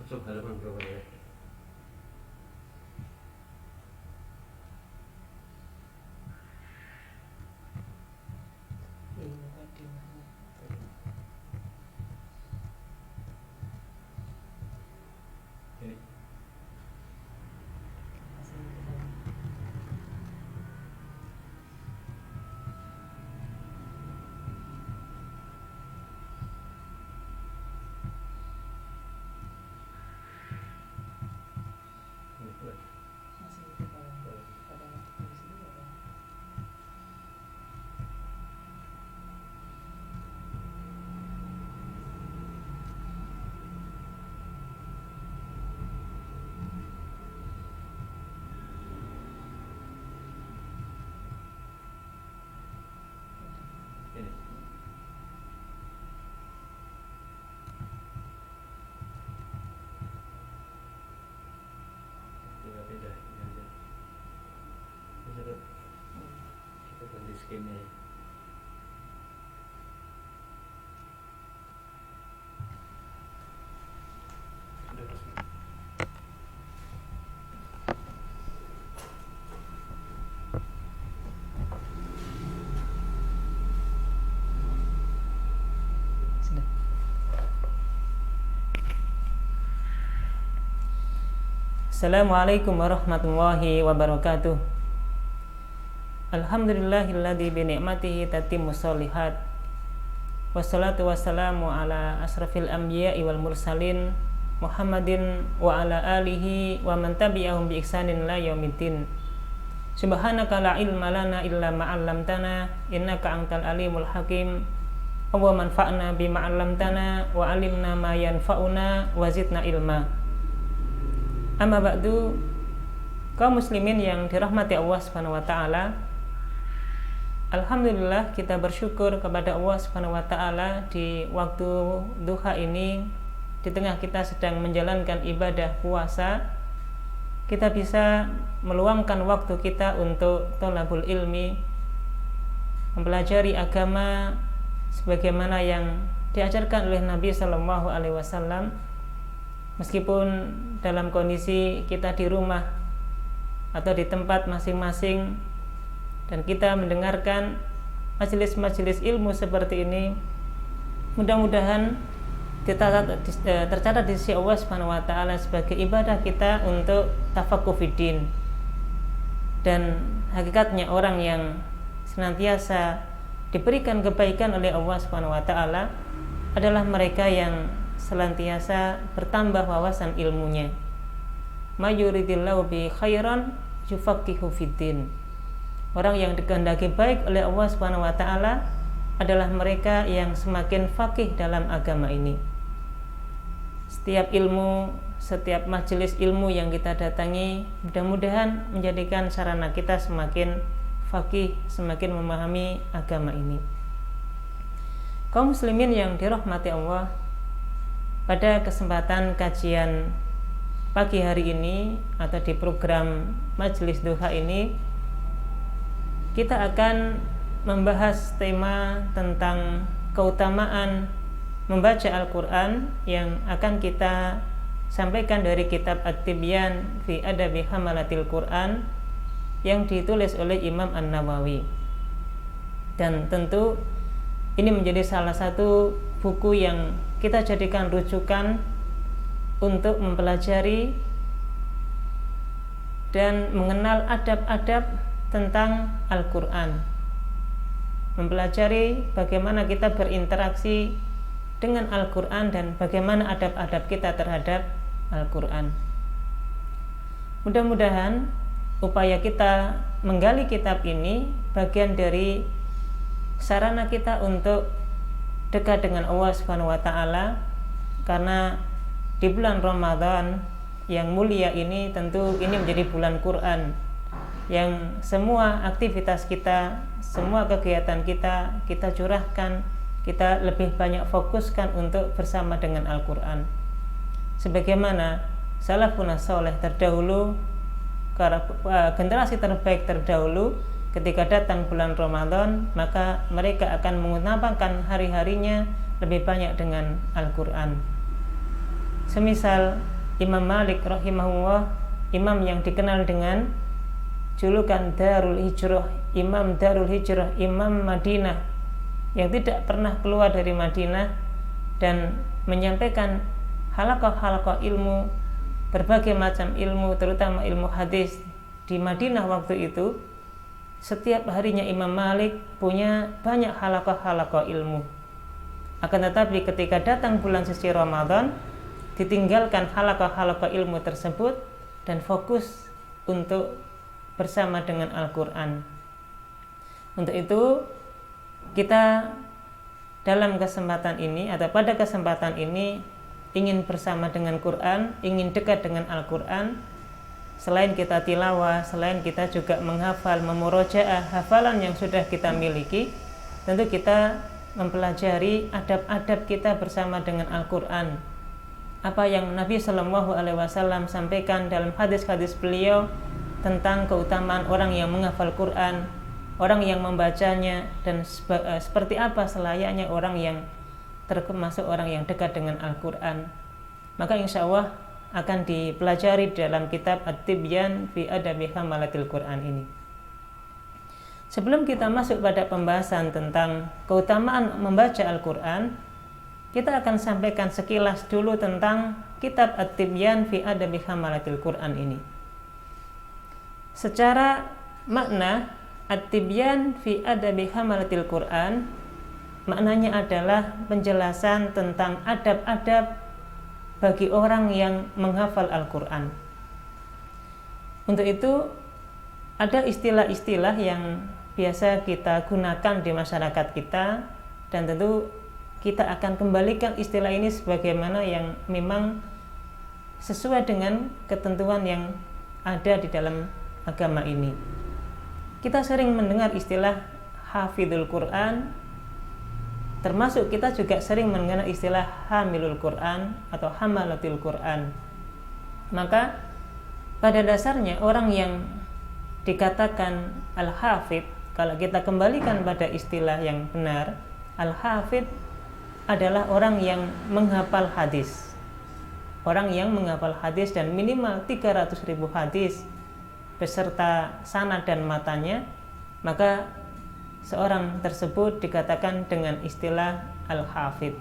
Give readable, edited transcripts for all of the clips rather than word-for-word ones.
Masuk halaman berapa ya? Ini. Ini. Tinggal pindah ini aja. Bisa tuh. Kita ganti skimnya ya. Udah resmi. Assalamualaikum warahmatullahi wabarakatuh. Alhamdulillahilladzi bi ni'matihi tatimmus sholihat. Wassalatu wassalamu ala asrafil anbiya'i wal mursalin Muhammadin wa ala alihi wa man tabi'ahum bi ihsanin la yaumiddin. Subhanaka la ilma lana illa ma 'allamtana innaka antal alimul hakim. Wa manfa'na bima 'allamtana wa 'alimna ma yanfa'una wa zidna ilma. Amma ba'du, kaum muslimin yang dirahmati Allah Subhanahu wa taala. Alhamdulillah, kita bersyukur kepada Allah Subhanahu wa taala di waktu duha ini, di tengah kita sedang menjalankan ibadah puasa, kita bisa meluangkan waktu kita untuk thalabul ilmi, mempelajari agama sebagaimana yang diajarkan oleh Nabi sallallahu alaihi wasallam. Meskipun dalam kondisi kita di rumah atau di tempat masing-masing dan kita mendengarkan majelis-majelis ilmu seperti ini, mudah-mudahan tercatat di sisi Allah Subhanahu wa taala sebagai ibadah kita untuk tafaqquh fiddin. Dan hakikatnya orang yang senantiasa diberikan kebaikan oleh Allah Subhanahu wa taala adalah mereka yang senantiasa bertambah wawasan ilmunya. Mayuridillahu bi khairan yufaqihu fiddin. Orang yang dikehendaki baik oleh Allah Subhanahu wa taala adalah mereka yang semakin faqih dalam agama ini. Setiap ilmu, setiap majelis ilmu yang kita datangi mudah-mudahan menjadikan sarana kita semakin faqih, semakin memahami agama ini. Kaum muslimin yang dirahmati Allah, pada kesempatan kajian pagi hari ini atau di program Majelis Duha ini, kita akan membahas tema tentang keutamaan membaca Al-Quran yang akan kita sampaikan dari kitab At-Tibyan fi Adabi Hamalatil Quran yang ditulis oleh Imam An-Nawawi. Dan tentu ini menjadi salah satu buku yang kita jadikan rujukan untuk mempelajari dan mengenal adab-adab tentang Al-Quran, mempelajari bagaimana kita berinteraksi dengan Al-Quran dan bagaimana adab-adab kita terhadap Al-Quran. Mudah-mudahan upaya kita menggali kitab ini bagian dari sarana kita untuk dekat dengan Allah Subhanahu wa taala, karena di bulan Ramadan yang mulia ini tentu ini menjadi bulan Quran yang semua aktivitas kita, semua kegiatan kita curahkan, kita lebih banyak fokuskan untuk bersama dengan Al-Quran. Sebagaimana salafun saleh terdahulu, generasi terbaik terdahulu, ketika datang bulan Ramadan, maka mereka akan mengutamakan hari-harinya lebih banyak dengan Al-Quran. Semisal Imam Malik rahimahullah, imam yang dikenal dengan julukan Darul Hijrah, Imam Darul Hijrah, Imam Madinah yang tidak pernah keluar dari Madinah dan menyampaikan halaqah-halaqah ilmu, berbagai macam ilmu, terutama ilmu hadis di Madinah waktu itu. Setiap harinya Imam Malik punya banyak halaqah-halaqah ilmu. Akan tetapi ketika datang bulan suci Ramadan, ditinggalkan halaqah-halaqah ilmu tersebut dan fokus untuk bersama dengan Al-Quran. Untuk itu kita dalam kesempatan ini atau pada kesempatan ini ingin bersama dengan Quran, ingin dekat dengan Al-Quran. Selain kita tilawah, selain kita juga menghafal, memurojaah hafalan yang sudah kita miliki, tentu kita mempelajari adab-adab kita bersama dengan Al-Quran. Apa yang Nabi Shallallahu Alaihi Wasallam sampaikan dalam hadis-hadis beliau tentang keutamaan orang yang menghafal Quran, orang yang membacanya, dan seperti apa selayaknya orang yang termasuk orang yang dekat dengan Al-Quran. Maka insya Allah akan dipelajari dalam kitab At-Tibyan fi Adabi Hamalatil Quran ini. Sebelum kita masuk pada pembahasan tentang keutamaan membaca Al-Quran, kita akan sampaikan sekilas dulu tentang kitab At-Tibyan fi Adabi Hamalatil Quran ini. Secara makna, At-Tibyan fi Adabi Hamalatil Quran maknanya adalah penjelasan tentang adab-adab bagi orang yang menghafal Al-Quran. Untuk itu ada istilah-istilah yang biasa kita gunakan di masyarakat kita, dan tentu kita akan kembalikan istilah ini sebagaimana yang memang sesuai dengan ketentuan yang ada di dalam agama ini. Kita sering mendengar istilah hafidhul Quran, termasuk kita juga sering mengenal istilah hamilul Quran atau hamalatil Quran. Maka pada dasarnya orang yang dikatakan al-hafidh, kalau kita kembalikan pada istilah yang benar, al-hafidh adalah orang yang menghafal hadis. Orang yang menghafal hadis dan minimal 300.000 hadis beserta sanad dan matanya, maka seorang tersebut dikatakan dengan istilah al-hafidh.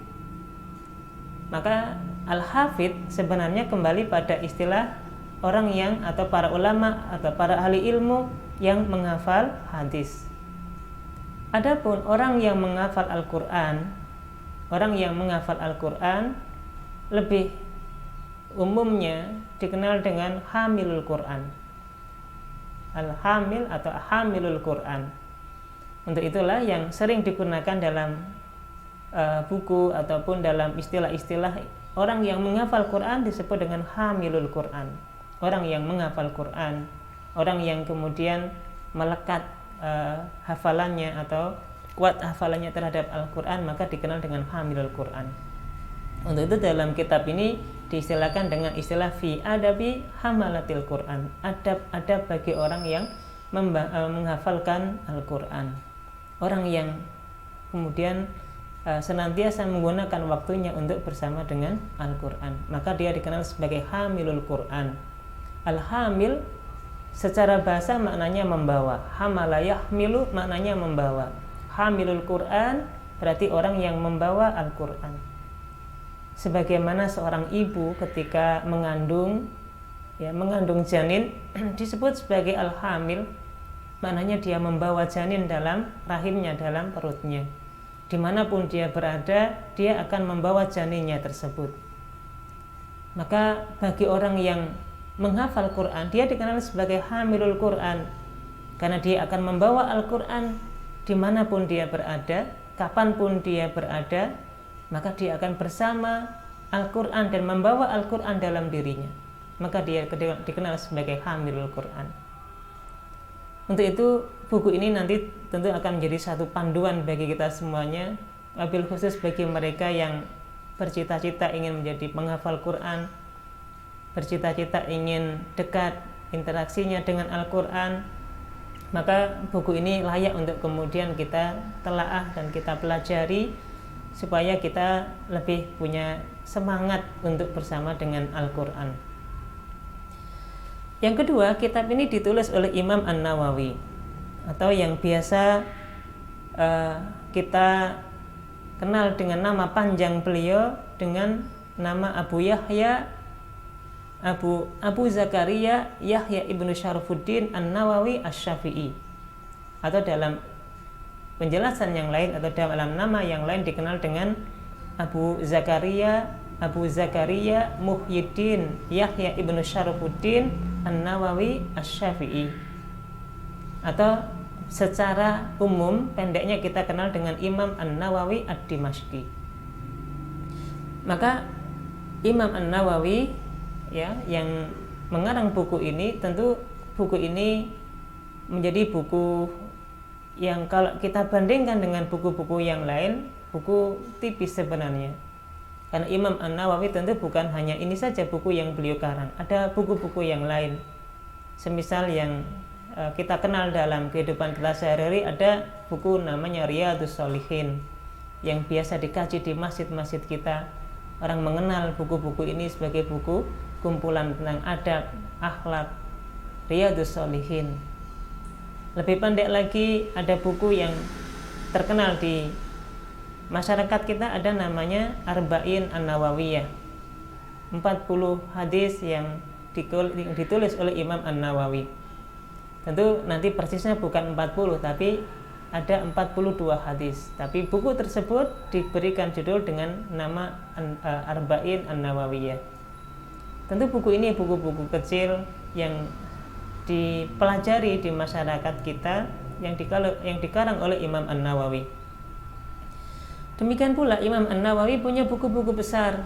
Maka al-hafidh sebenarnya kembali pada istilah orang yang atau para ulama atau para ahli ilmu yang menghafal hadis. Adapun orang yang menghafal Al-Quran, orang yang menghafal Al-Quran lebih umumnya dikenal dengan hamilul Quran. Al-hamil atau hamilul Quran. Untuk itulah yang sering digunakan dalam buku ataupun dalam istilah-istilah orang yang menghafal Quran disebut dengan hamilul Quran. Orang yang menghafal Quran, orang yang kemudian melekat hafalannya atau kuat hafalannya terhadap Al-Quran, maka dikenal dengan hamilul Quran. Untuk itu dalam kitab ini diistilahkan dengan istilah fi adabi hamalatil Quran, adab-adab bagi orang yang menghafalkan Al-Quran. Orang yang kemudian senantiasa menggunakan waktunya untuk bersama dengan Al-Quran, maka dia dikenal sebagai hamilul Quran. Al-hamil secara bahasa maknanya membawa, hamala yahmilu maknanya membawa. Hamilul Quran berarti orang yang membawa Al-Quran. Sebagaimana seorang ibu ketika mengandung janin disebut sebagai al-hamil, maknanya dia membawa janin dalam rahimnya, dalam perutnya. Dimanapun dia berada, dia akan membawa janinnya tersebut. Maka bagi orang yang menghafal Quran, dia dikenal sebagai hamilul Quran, karena dia akan membawa Al-Quran dimanapun dia berada, kapanpun dia berada, maka dia akan bersama Al-Quran dan membawa Al-Quran dalam dirinya. Maka dia dikenal sebagai hamilul Quran. Untuk itu buku ini nanti tentu akan menjadi satu panduan bagi kita semuanya, wabil khusus bagi mereka yang bercita-cita ingin menjadi penghafal Quran, bercita-cita ingin dekat interaksinya dengan Al-Quran. Maka buku ini layak untuk kemudian kita telaah dan kita pelajari supaya kita lebih punya semangat untuk bersama dengan Al-Quran. Yang kedua, kitab ini ditulis oleh Imam An-Nawawi, atau yang biasa kita kenal dengan nama panjang beliau dengan nama Abu Yahya Abu Zakaria Yahya ibnu Syarafuddin An-Nawawi Asy-Syafi'i, atau dalam penjelasan yang lain atau dalam nama yang lain dikenal dengan Abu Zakaria Muhyiddin Yahya ibnu Syarafuddin An-Nawawi Asy-Syafi'i, atau secara umum pendeknya kita kenal dengan Imam An-Nawawi Ad-Dimashqi. Maka Imam An-Nawawi ya yang mengarang buku ini, tentu buku ini menjadi buku yang kalau kita bandingkan dengan buku-buku yang lain, buku tipis sebenarnya. Karena Imam An-Nawawi tentu bukan hanya ini saja buku yang beliau karang, ada buku-buku yang lain. Semisal yang kita kenal dalam kehidupan kita sehari-hari, ada buku namanya Riyadhus Shalihin yang biasa dikaji di masjid-masjid kita. Orang mengenal buku-buku ini sebagai buku kumpulan tentang adab, akhlak, Riyadhus Shalihin. Lebih pendek lagi, ada buku yang terkenal di masyarakat kita, ada namanya Arba'in An-Nawawiyah, 40 hadis yang ditulis oleh Imam An-Nawawi. Tentu nanti persisnya bukan 40, tapi ada 42 hadis. Tapi buku tersebut diberikan judul dengan nama Arba'in An-Nawawiyah. Tentu buku ini buku-buku kecil yang dipelajari di masyarakat kita, yang dikarang oleh Imam An-Nawawi. Demikian pula Imam An-Nawawi punya buku-buku besar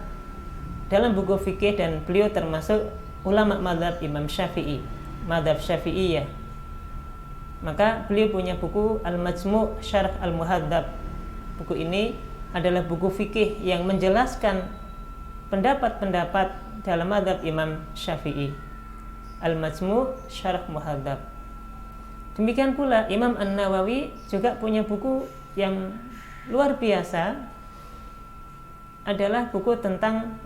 dalam buku fikih, dan beliau termasuk ulama mazhab Imam Syafi'i, mazhab Syafi'iyah. Maka beliau punya buku Al-Majmu' Syarh Al-Muhadzab. Buku ini adalah buku fikih yang menjelaskan pendapat-pendapat dalam mazhab Imam Syafi'i. Al-Majmu' Syarh Muhadzab. Demikian pula Imam An-Nawawi juga punya buku yang luar biasa, adalah buku tentang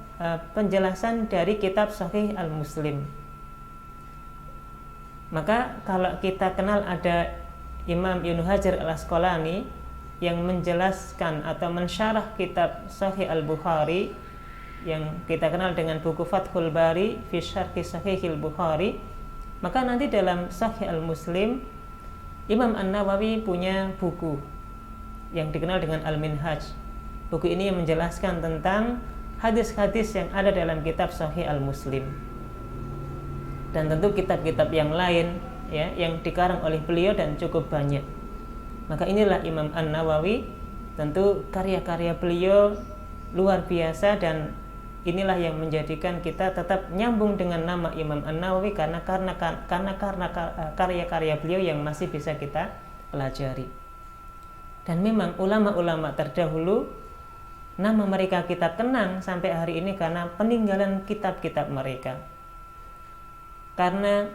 penjelasan dari kitab Sahih Al-Muslim. Maka kalau kita kenal ada Imam Ibnu Hajar Al-Asqalani yang menjelaskan atau mensyarah kitab Sahih Al-Bukhari, yang kita kenal dengan buku Fathul Bari fi Syarhi Sahihil Bukhari, maka nanti dalam Sahih Al-Muslim Imam An-Nawawi punya buku yang dikenal dengan Al-Minhaj. Buku ini yang menjelaskan tentang hadis-hadis yang ada dalam kitab Sahih Al-Muslim, dan tentu kitab-kitab yang lain ya yang dikarang oleh beliau dan cukup banyak. Maka inilah Imam An-Nawawi, tentu karya-karya beliau luar biasa, dan inilah yang menjadikan kita tetap nyambung dengan nama Imam An-Nawawi karena karya-karya beliau yang masih bisa kita pelajari. Dan memang ulama-ulama terdahulu, nama mereka kita kenang sampai hari ini karena peninggalan kitab-kitab mereka. Karena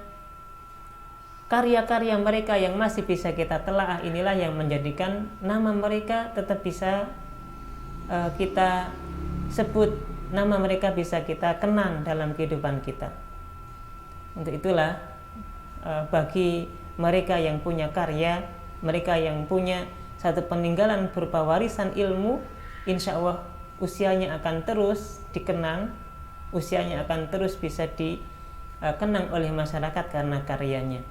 karya-karya mereka yang masih bisa kita telaah, inilah yang menjadikan nama mereka tetap bisa kita sebut, nama mereka bisa kita kenang dalam kehidupan kita. Untuk itulah bagi mereka yang punya karya, mereka yang punya satu peninggalan berupa warisan ilmu, insya Allah usianya akan terus dikenang, usianya akan terus bisa dikenang oleh masyarakat karena karyanya.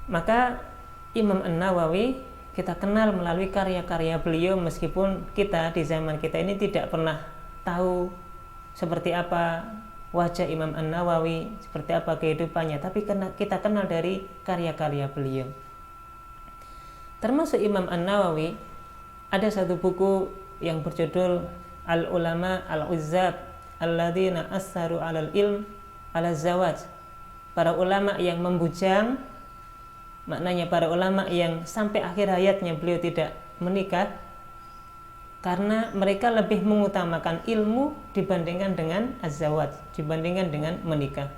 Maka Imam An-Nawawi kita kenal melalui karya-karya beliau, meskipun kita di zaman kita ini tidak pernah tahu seperti apa wajah Imam An-Nawawi, seperti apa kehidupannya, tapi kita kenal dari karya-karya beliau. Termasuk Imam An-Nawawi ada satu buku yang berjudul Al-Ulama Al-Uzzab Alladzina Assaru Alal Ilm Ala Zawaj. Para ulama yang membujang, maknanya para ulama yang sampai akhir hayatnya beliau tidak menikah karena mereka lebih mengutamakan ilmu dibandingkan dengan az-zawaj, dibandingkan dengan menikah.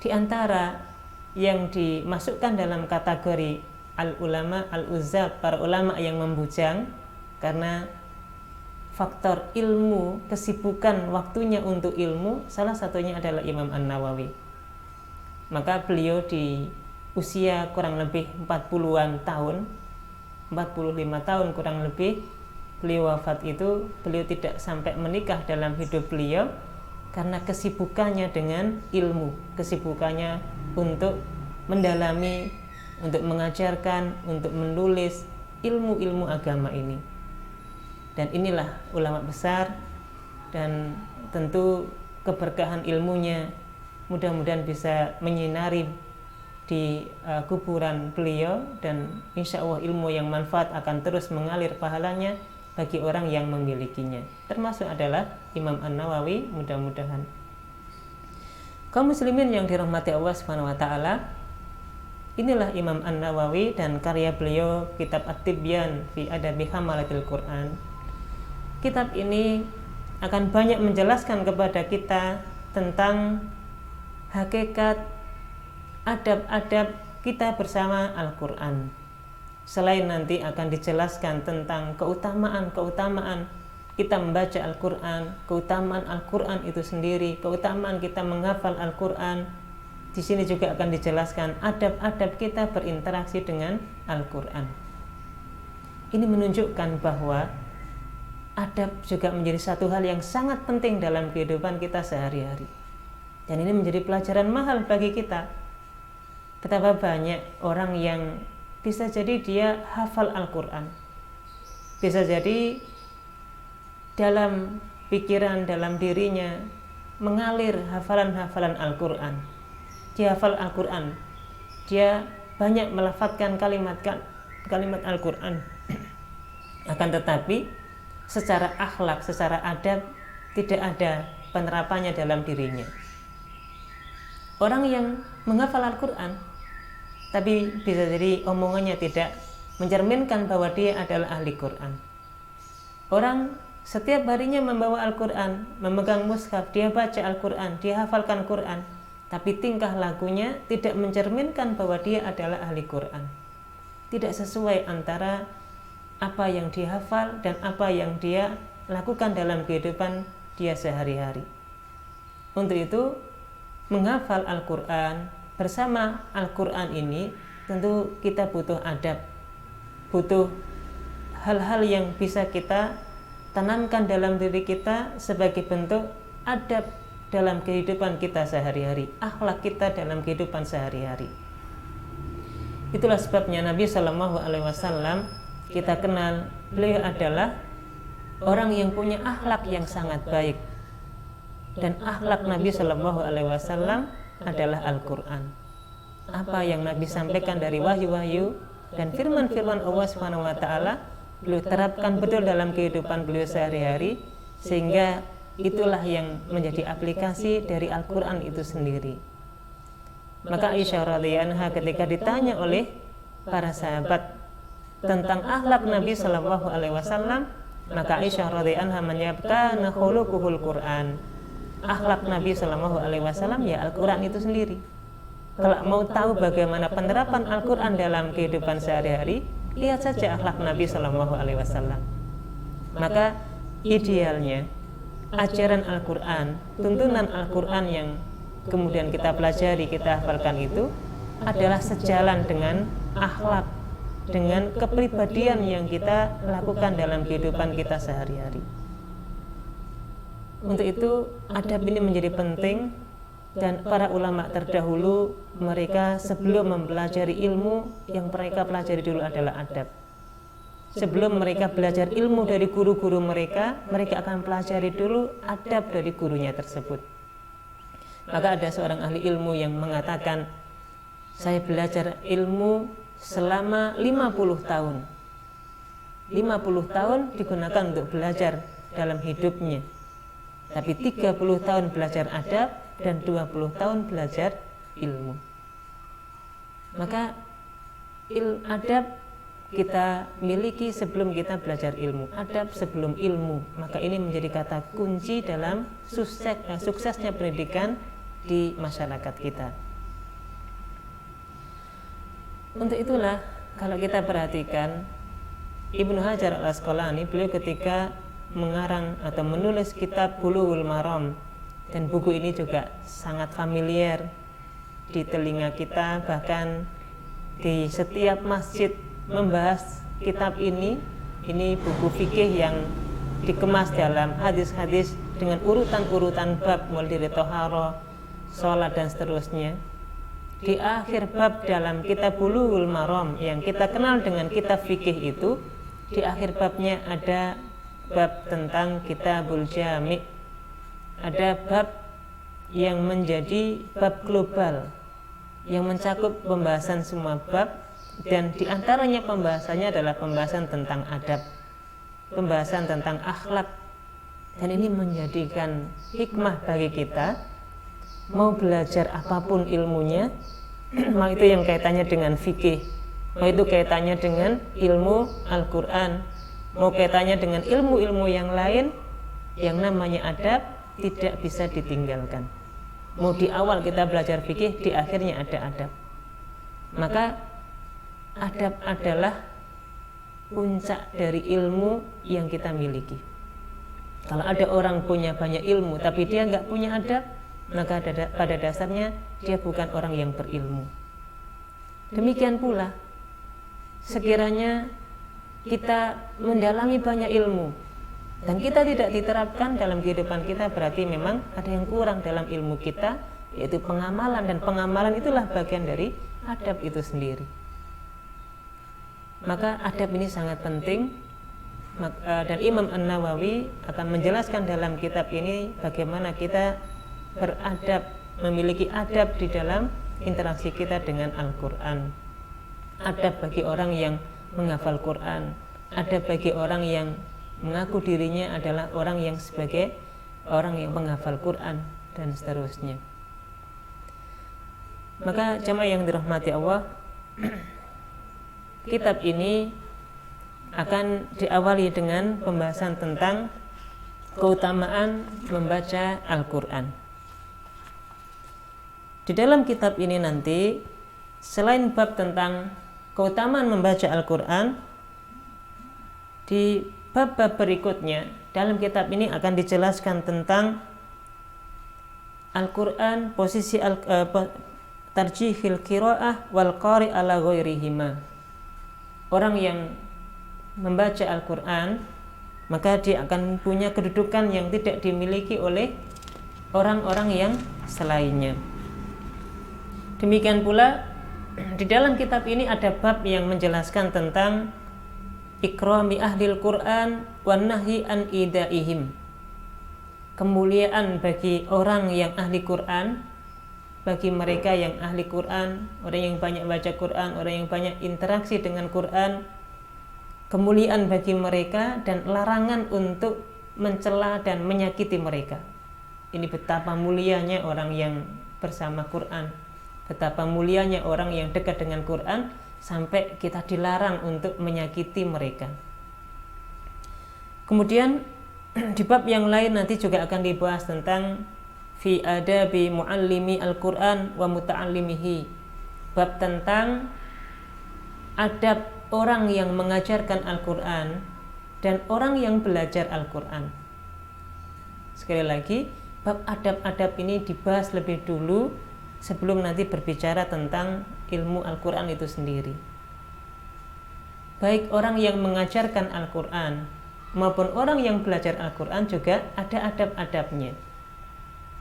Di antara yang dimasukkan dalam kategori al-ulama al-uzzab, para ulama yang membujang, karena faktor ilmu, kesibukan waktunya untuk ilmu, salah satunya adalah Imam An-Nawawi. Maka beliau di usia kurang lebih 40-an tahun, 45 tahun kurang lebih, beliau wafat itu, beliau tidak sampai menikah dalam hidup beliau karena kesibukannya dengan ilmu, kesibukannya untuk mendalami, untuk mengajarkan, untuk menulis ilmu-ilmu agama ini. Dan inilah ulama besar, dan tentu keberkahan ilmunya mudah-mudahan bisa menyinari di kuburan beliau, dan insya Allah ilmu yang manfaat akan terus mengalir pahalanya bagi orang yang memilikinya, termasuk adalah Imam An-Nawawi. Mudah-mudahan kaum muslimin yang dirahmati Allah Subhanahu wa taala, inilah Imam An-Nawawi dan karya beliau kitab At-Tibyan fi Adabi Hamalatil Quran. Kitab ini akan banyak menjelaskan kepada kita tentang hakikat adab-adab kita bersama Al-Quran. Selain nanti akan dijelaskan tentang keutamaan-keutamaan kita membaca Al-Quran, keutamaan Al-Quran itu sendiri, keutamaan kita menghafal Al-Quran. Di sini juga akan dijelaskan adab-adab kita berinteraksi dengan Al-Quran. Ini menunjukkan bahwa adab juga menjadi satu hal yang sangat penting dalam kehidupan kita sehari-hari. Dan ini menjadi pelajaran mahal bagi kita. Betapa banyak orang yang bisa jadi dia hafal Al-Quran, bisa jadi dalam pikiran, dalam dirinya mengalir hafalan-hafalan Al-Quran. Dia hafal Al-Quran, dia banyak melafadzkan kalimat Al-Quran. Akan tetapi secara akhlak, secara adab tidak ada penerapannya dalam dirinya. Orang yang menghafal Al-Quran tapi bisa jadi omongannya tidak mencerminkan bahwa dia adalah ahli Quran. Orang setiap harinya membawa Al-Quran, memegang mushaf, dia baca Al-Quran, dia hafalkan Quran, tapi tingkah lakunya tidak mencerminkan bahwa dia adalah ahli Quran. Tidak sesuai antara apa yang dia hafal dan apa yang dia lakukan dalam kehidupan dia sehari-hari. Untuk itu, menghafal Al-Quran bersama Al-Quran ini tentu kita butuh adab, butuh hal-hal yang bisa kita tanamkan dalam diri kita sebagai bentuk adab dalam kehidupan kita sehari-hari, akhlak kita dalam kehidupan sehari-hari. Itulah sebabnya Nabi Shallallahu Alaihi Wasallam kita kenal, beliau adalah orang yang punya akhlak yang sangat baik, dan akhlak Nabi Shallallahu Alaihi Wasallam adalah Al-Quran. Apa yang Nabi sampaikan dari wahyu-wahyu dan firman-firman Allah Subhanahu wa taala beliau terapkan betul dalam kehidupan beliau sehari-hari, sehingga itulah yang menjadi aplikasi dari Al-Quran itu sendiri. Maka Aisyah radhiyallahu anha ketika ditanya oleh para sahabat tentang akhlak Nabi Shallallahu Alaihi Wasallam, maka Aisyah radhiyallahu anha menjawab, kana khuluquhul Quran. Akhlak Nabi Shallallahu Alaihi Wasallam ya Al-Quran itu sendiri. Kalau mau tahu bagaimana penerapan Al-Quran dalam kehidupan sehari-hari, lihat saja akhlak Nabi Shallallahu Alaihi Wasallam. Maka idealnya ajaran Al-Quran, tuntunan Al-Quran yang kemudian kita pelajari, kita hafalkan itu adalah sejalan dengan akhlak, dengan kepribadian yang kita lakukan dalam kehidupan kita sehari-hari. Untuk itu adab ini menjadi penting, dan para ulama terdahulu mereka sebelum mempelajari ilmu, yang mereka pelajari dulu adalah adab. Sebelum mereka belajar ilmu dari guru-guru mereka, mereka akan pelajari dulu adab dari gurunya tersebut. Maka ada seorang ahli ilmu yang mengatakan, saya belajar ilmu selama 50 tahun. 50 tahun digunakan untuk belajar dalam hidupnya, tapi 30 tahun belajar adab dan 20 tahun belajar ilmu. Maka adab kita miliki sebelum kita belajar ilmu, adab sebelum ilmu. Maka ini menjadi kata kunci dalam suksesnya pendidikan di masyarakat kita. Untuk itulah kalau kita perhatikan Ibnu Hajar Al-Asqalani, beliau ketika mengarang atau menulis kitab Bulughul Maram, dan buku ini juga sangat familiar di telinga kita, bahkan di setiap masjid membahas kitab ini buku fikih yang dikemas dalam hadis-hadis dengan urutan-urutan bab, mulai dari toharo, sholat dan seterusnya. Di akhir bab dalam kitab Bulughul Maram yang kita kenal dengan kitab fikih itu, di akhir babnya ada bab tentang Kitabul Jami'. Ada bab yang menjadi bab global yang mencakup pembahasan semua bab, dan diantaranya pembahasannya adalah pembahasan tentang adab, pembahasan tentang akhlak. Dan ini menjadikan hikmah bagi kita, mau belajar apapun ilmunya, mau itu yang kaitannya dengan fikih, mau itu kaitannya dengan ilmu Al-Quran, mau kaitannya dengan ilmu-ilmu yang lain, yang namanya adab tidak bisa ditinggalkan. Mau di awal kita belajar fikih, di akhirnya ada adab. Maka adab adalah puncak dari ilmu yang kita miliki. Kalau ada orang punya banyak ilmu tapi dia nggak punya adab, maka pada dasarnya dia bukan orang yang berilmu. Demikian pula, sekiranya kita mendalami banyak ilmu dan kita tidak diterapkan dalam kehidupan kita, berarti memang ada yang kurang dalam ilmu kita, yaitu pengamalan. Dan pengamalan itulah bagian dari adab itu sendiri. Maka adab ini sangat penting, dan Imam An-Nawawi akan menjelaskan dalam kitab ini bagaimana kita beradab, memiliki adab di dalam interaksi kita dengan Al-Quran. Adab bagi orang yang menghafal Quran, adab bagi orang yang mengaku dirinya adalah orang yang sebagai orang yang menghafal Quran, dan seterusnya. Maka jamaah yang dirahmati Allah, kitab ini akan diawali dengan pembahasan tentang keutamaan membaca Al-Quran. Di dalam kitab ini nanti, selain bab tentang keutamaan membaca Al-Quran, di bab-bab berikutnya dalam kitab ini akan dijelaskan tentang Al-Quran, posisi tarjihil qiraah wal qari ala ghairihima. Orang yang membaca Al-Quran, maka dia akan punya kedudukan yang tidak dimiliki oleh orang-orang yang selainnya. Demikian pula di dalam kitab ini ada bab yang menjelaskan tentang ikrami ahlil Quran wan nahyi an idaihim. Kemuliaan bagi orang yang ahli Quran, bagi mereka yang ahli Quran, orang yang banyak baca Quran, orang yang banyak interaksi dengan Quran. Kemuliaan bagi mereka dan larangan untuk mencela dan menyakiti mereka. Ini betapa mulianya orang yang bersama Quran, betapa mulianya orang yang dekat dengan Quran, sampai kita dilarang untuk menyakiti mereka. Kemudian di bab yang lain nanti juga akan dibahas tentang fi adabi muallimi Al-Quran wa muta'allimihi, bab tentang adab orang yang mengajarkan Al-Quran dan orang yang belajar Al-Quran. Sekali lagi, bab adab-adab ini dibahas lebih dulu sebelum nanti berbicara tentang ilmu Al-Quran itu sendiri. Baik orang yang mengajarkan Al-Quran maupun orang yang belajar Al-Quran juga ada adab-adabnya.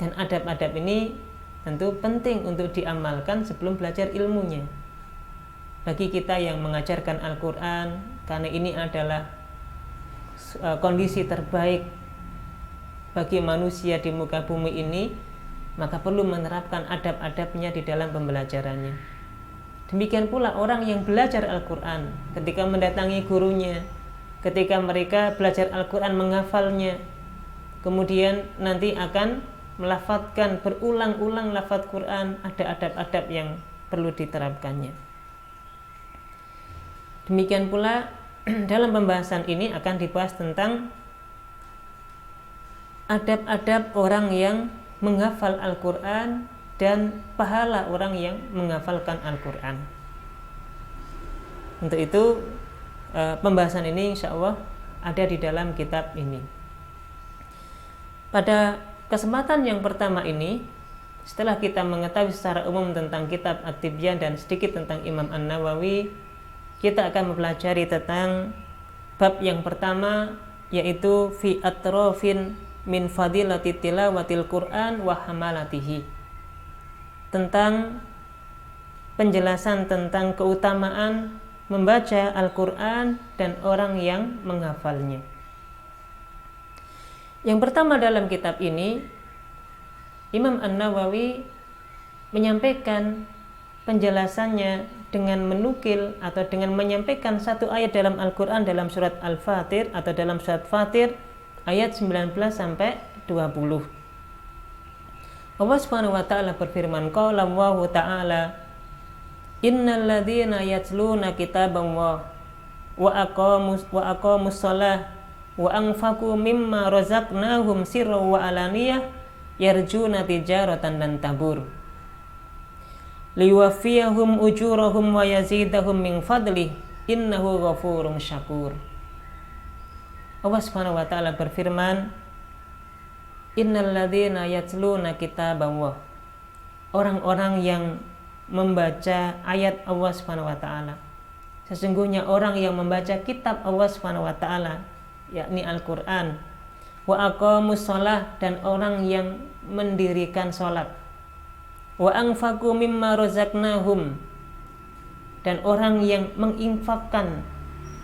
Dan adab-adab ini tentu penting untuk diamalkan sebelum belajar ilmunya. Bagi kita yang mengajarkan Al-Quran, karena ini adalah kondisi terbaik bagi manusia di muka bumi ini, maka perlu menerapkan adab-adabnya di dalam pembelajarannya. Demikian pula orang yang belajar Al-Quran, ketika mendatangi gurunya, ketika mereka belajar Al-Quran, menghafalnya, kemudian nanti akan melafadzkan berulang-ulang lafadz Quran, ada adab-adab yang perlu diterapkannya. Demikian pula dalam pembahasan ini akan dibahas tentang adab-adab orang yang menghafal Al-Quran dan pahala orang yang menghafalkan Al-Quran. Untuk itu pembahasan ini insya Allah ada di dalam kitab ini. Pada kesempatan yang pertama ini, setelah kita mengetahui secara umum tentang kitab At-Tibyan dan sedikit tentang Imam An-Nawawi, kita akan mempelajari tentang bab yang pertama, yaitu fi atrofin min fadilati tilawatil Quran wa hamalatihi, tentang penjelasan tentang keutamaan membaca Al-Quran dan orang yang menghafalnya. Yang pertama dalam kitab ini, Imam An-Nawawi menyampaikan penjelasannya dengan menukil atau dengan menyampaikan satu ayat dalam Al-Quran dalam surat Al-Fatir atau dalam surat Fatir ayat 19 sampai 20. Allah Subhanahu wa taala berfirman, qala Allahu ta'ala, innal ladzina yatluna kitaballah wa aqamus shalah wa anfaqu mimma razaqnahum sirran wa alaniyah yarjuna tijaratan lan tabur liwafiyahum ujurahum wa yazidahum min fadlih innahu ghafurun syakur. Allah Subhanahu wa taala berfirman, innal ladzina yatluna kitaballah, orang-orang yang membaca ayat Allah Subhanahu wa taala. Sesungguhnya orang yang membaca kitab Allah Subhanahu wa taala, yakni Al-Qur'an, wa aqamus shalah, dan orang yang mendirikan salat, wa anfaqu mimma razaqnahum, dan orang yang menginfakkan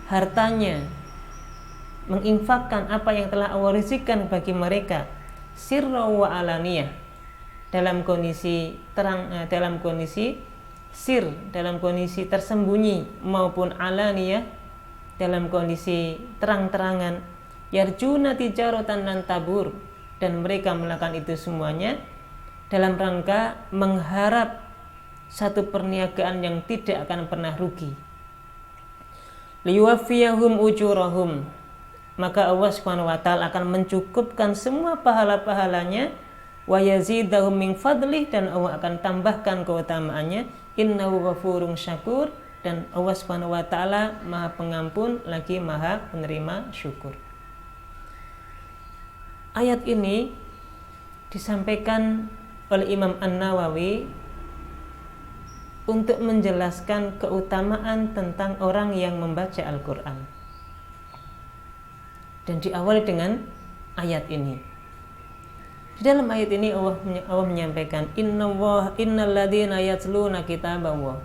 hartanya, menginfakkan apa yang telah Allah rizkikan bagi mereka, sirra wa alaniyah, dalam kondisi terang, dalam kondisi sir, dalam kondisi tersembunyi, maupun alaniyah, dalam kondisi terang-terangan, yarjuna tijaratan lan tabur, dan mereka melakukan itu semuanya dalam rangka mengharap satu perniagaan yang tidak akan pernah rugi. Liwafiyahum ujurahum, maka Allah Subhanahu wa taala akan mencukupkan semua pahala-pahalanya, wa yazidahum min fadlih, dan Allah akan tambahkan keutamaannya, innahu ghafurun syakur, dan Allah Subhanahu wa taala Maha Pengampun lagi Maha Penerima syukur. Ayat ini disampaikan oleh Imam An-Nawawi untuk menjelaskan keutamaan tentang orang yang membaca Al-Quran, dan diawali dengan ayat ini. Di dalam ayat ini Allah menyampaikan, innal ladzina yatluna kitaballah,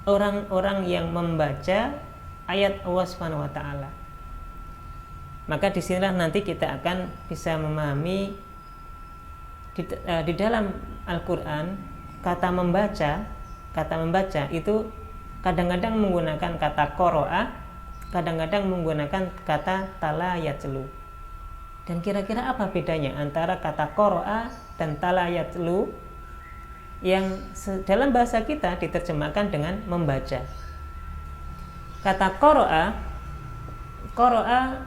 orang-orang yang membaca ayat Allah Subhanahu wa taala. Maka disinilah nanti kita akan bisa memahami di dalam Al-Quran kata membaca itu kadang-kadang menggunakan kata qara'a, kadang-kadang menggunakan kata tala yatlu. Dan kira-kira apa bedanya antara kata qara'a dan tala yatlu yang dalam bahasa kita diterjemahkan dengan membaca? Kata qara'a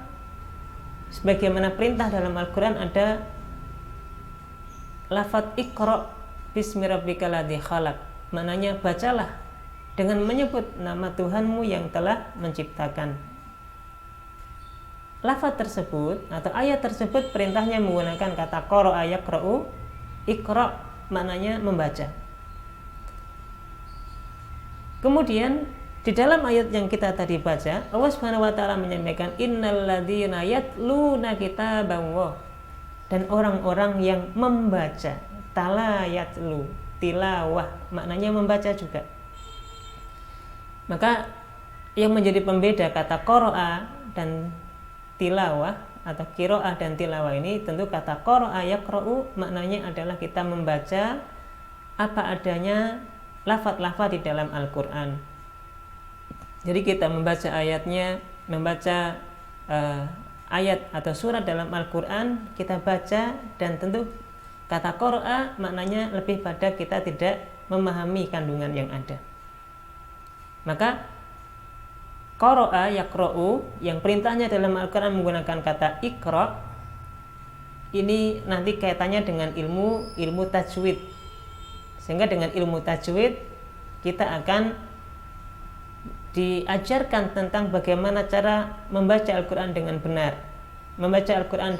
sebagaimana perintah dalam Al-Quran ada lafadz iqra bismi rabbikal ladzi khalaq, maknanya bacalah dengan menyebut nama Tuhanmu yang telah menciptakan. Lafadz tersebut atau ayat tersebut perintahnya menggunakan kata qara'a yaqra'u, iqra maknanya membaca. Kemudian di dalam ayat yang kita tadi baca, Allah Subhanahu wa taala menyampaikan innal ladzina yatluna kitaballah, dan orang-orang yang membaca. Tala yatlu, tilawah maknanya membaca juga. Maka yang menjadi pembeda kata qara'a dan tilawah atau qiraah dan tilawah ini, tentu kata qara'a yaqra'u maknanya adalah kita membaca apa adanya lafaz-lafaz di dalam Al-Quran. Jadi kita membaca ayatnya, membaca ayat atau surat dalam Al-Quran, kita baca, dan tentu kata qara'a maknanya lebih pada kita tidak memahami kandungan yang ada. Maka qara'a yaqra'u yang perintahnya dalam Al-Quran menggunakan kata iqra, ini nanti kaitannya dengan ilmu tajwid. Sehingga dengan ilmu tajwid kita akan diajarkan tentang bagaimana cara membaca Al-Quran dengan benar, membaca Al-Quran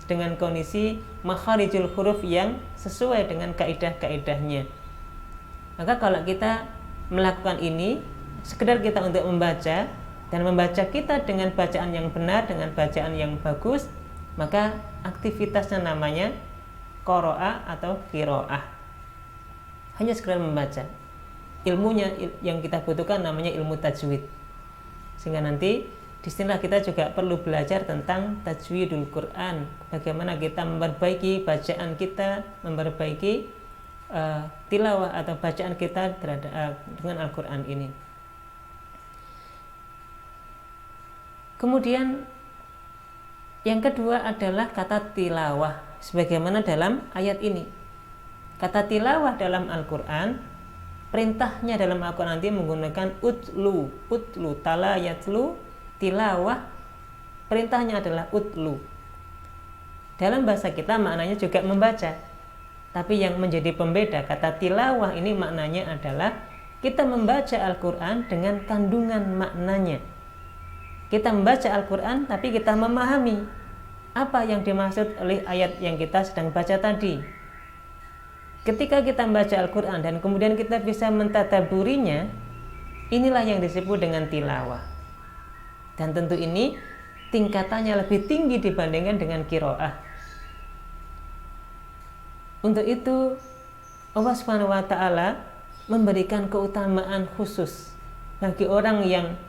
dengan kondisi makharijul huruf yang sesuai dengan kaidah-kaidahnya. Maka kalau kita melakukan ini, sekedar kita untuk membaca dan membaca kita dengan bacaan yang benar, dengan bacaan yang bagus, maka aktivitasnya namanya qiraah atau qiraah. Hanya sekedar membaca. Ilmunya yang kita butuhkan namanya ilmu tajwid. Sehingga nanti di sinilah kita juga perlu belajar tentang tajwidul Quran, bagaimana kita memperbaiki bacaan kita, memperbaiki tilawah atau bacaan kita dengan Al-Quran ini. Kemudian yang kedua adalah kata tilawah, sebagaimana dalam ayat ini. Kata tilawah dalam Al-Quran, perintahnya dalam Al-Quran nanti menggunakan utlu, tala yatlu, tilawah, perintahnya adalah utlu. Dalam bahasa kita maknanya juga membaca, tapi yang menjadi pembeda kata tilawah ini maknanya adalah kita membaca Al-Quran dengan kandungan maknanya. Kita membaca Al-Quran tapi kita memahami apa yang dimaksud oleh ayat yang kita sedang baca tadi. Ketika kita membaca Al-Quran dan kemudian kita bisa mentadaburinya, inilah yang disebut dengan tilawah. Dan tentu ini tingkatannya lebih tinggi dibandingkan dengan qiraah. Untuk itu Allah Subhanahu wa taala memberikan keutamaan khusus bagi orang yang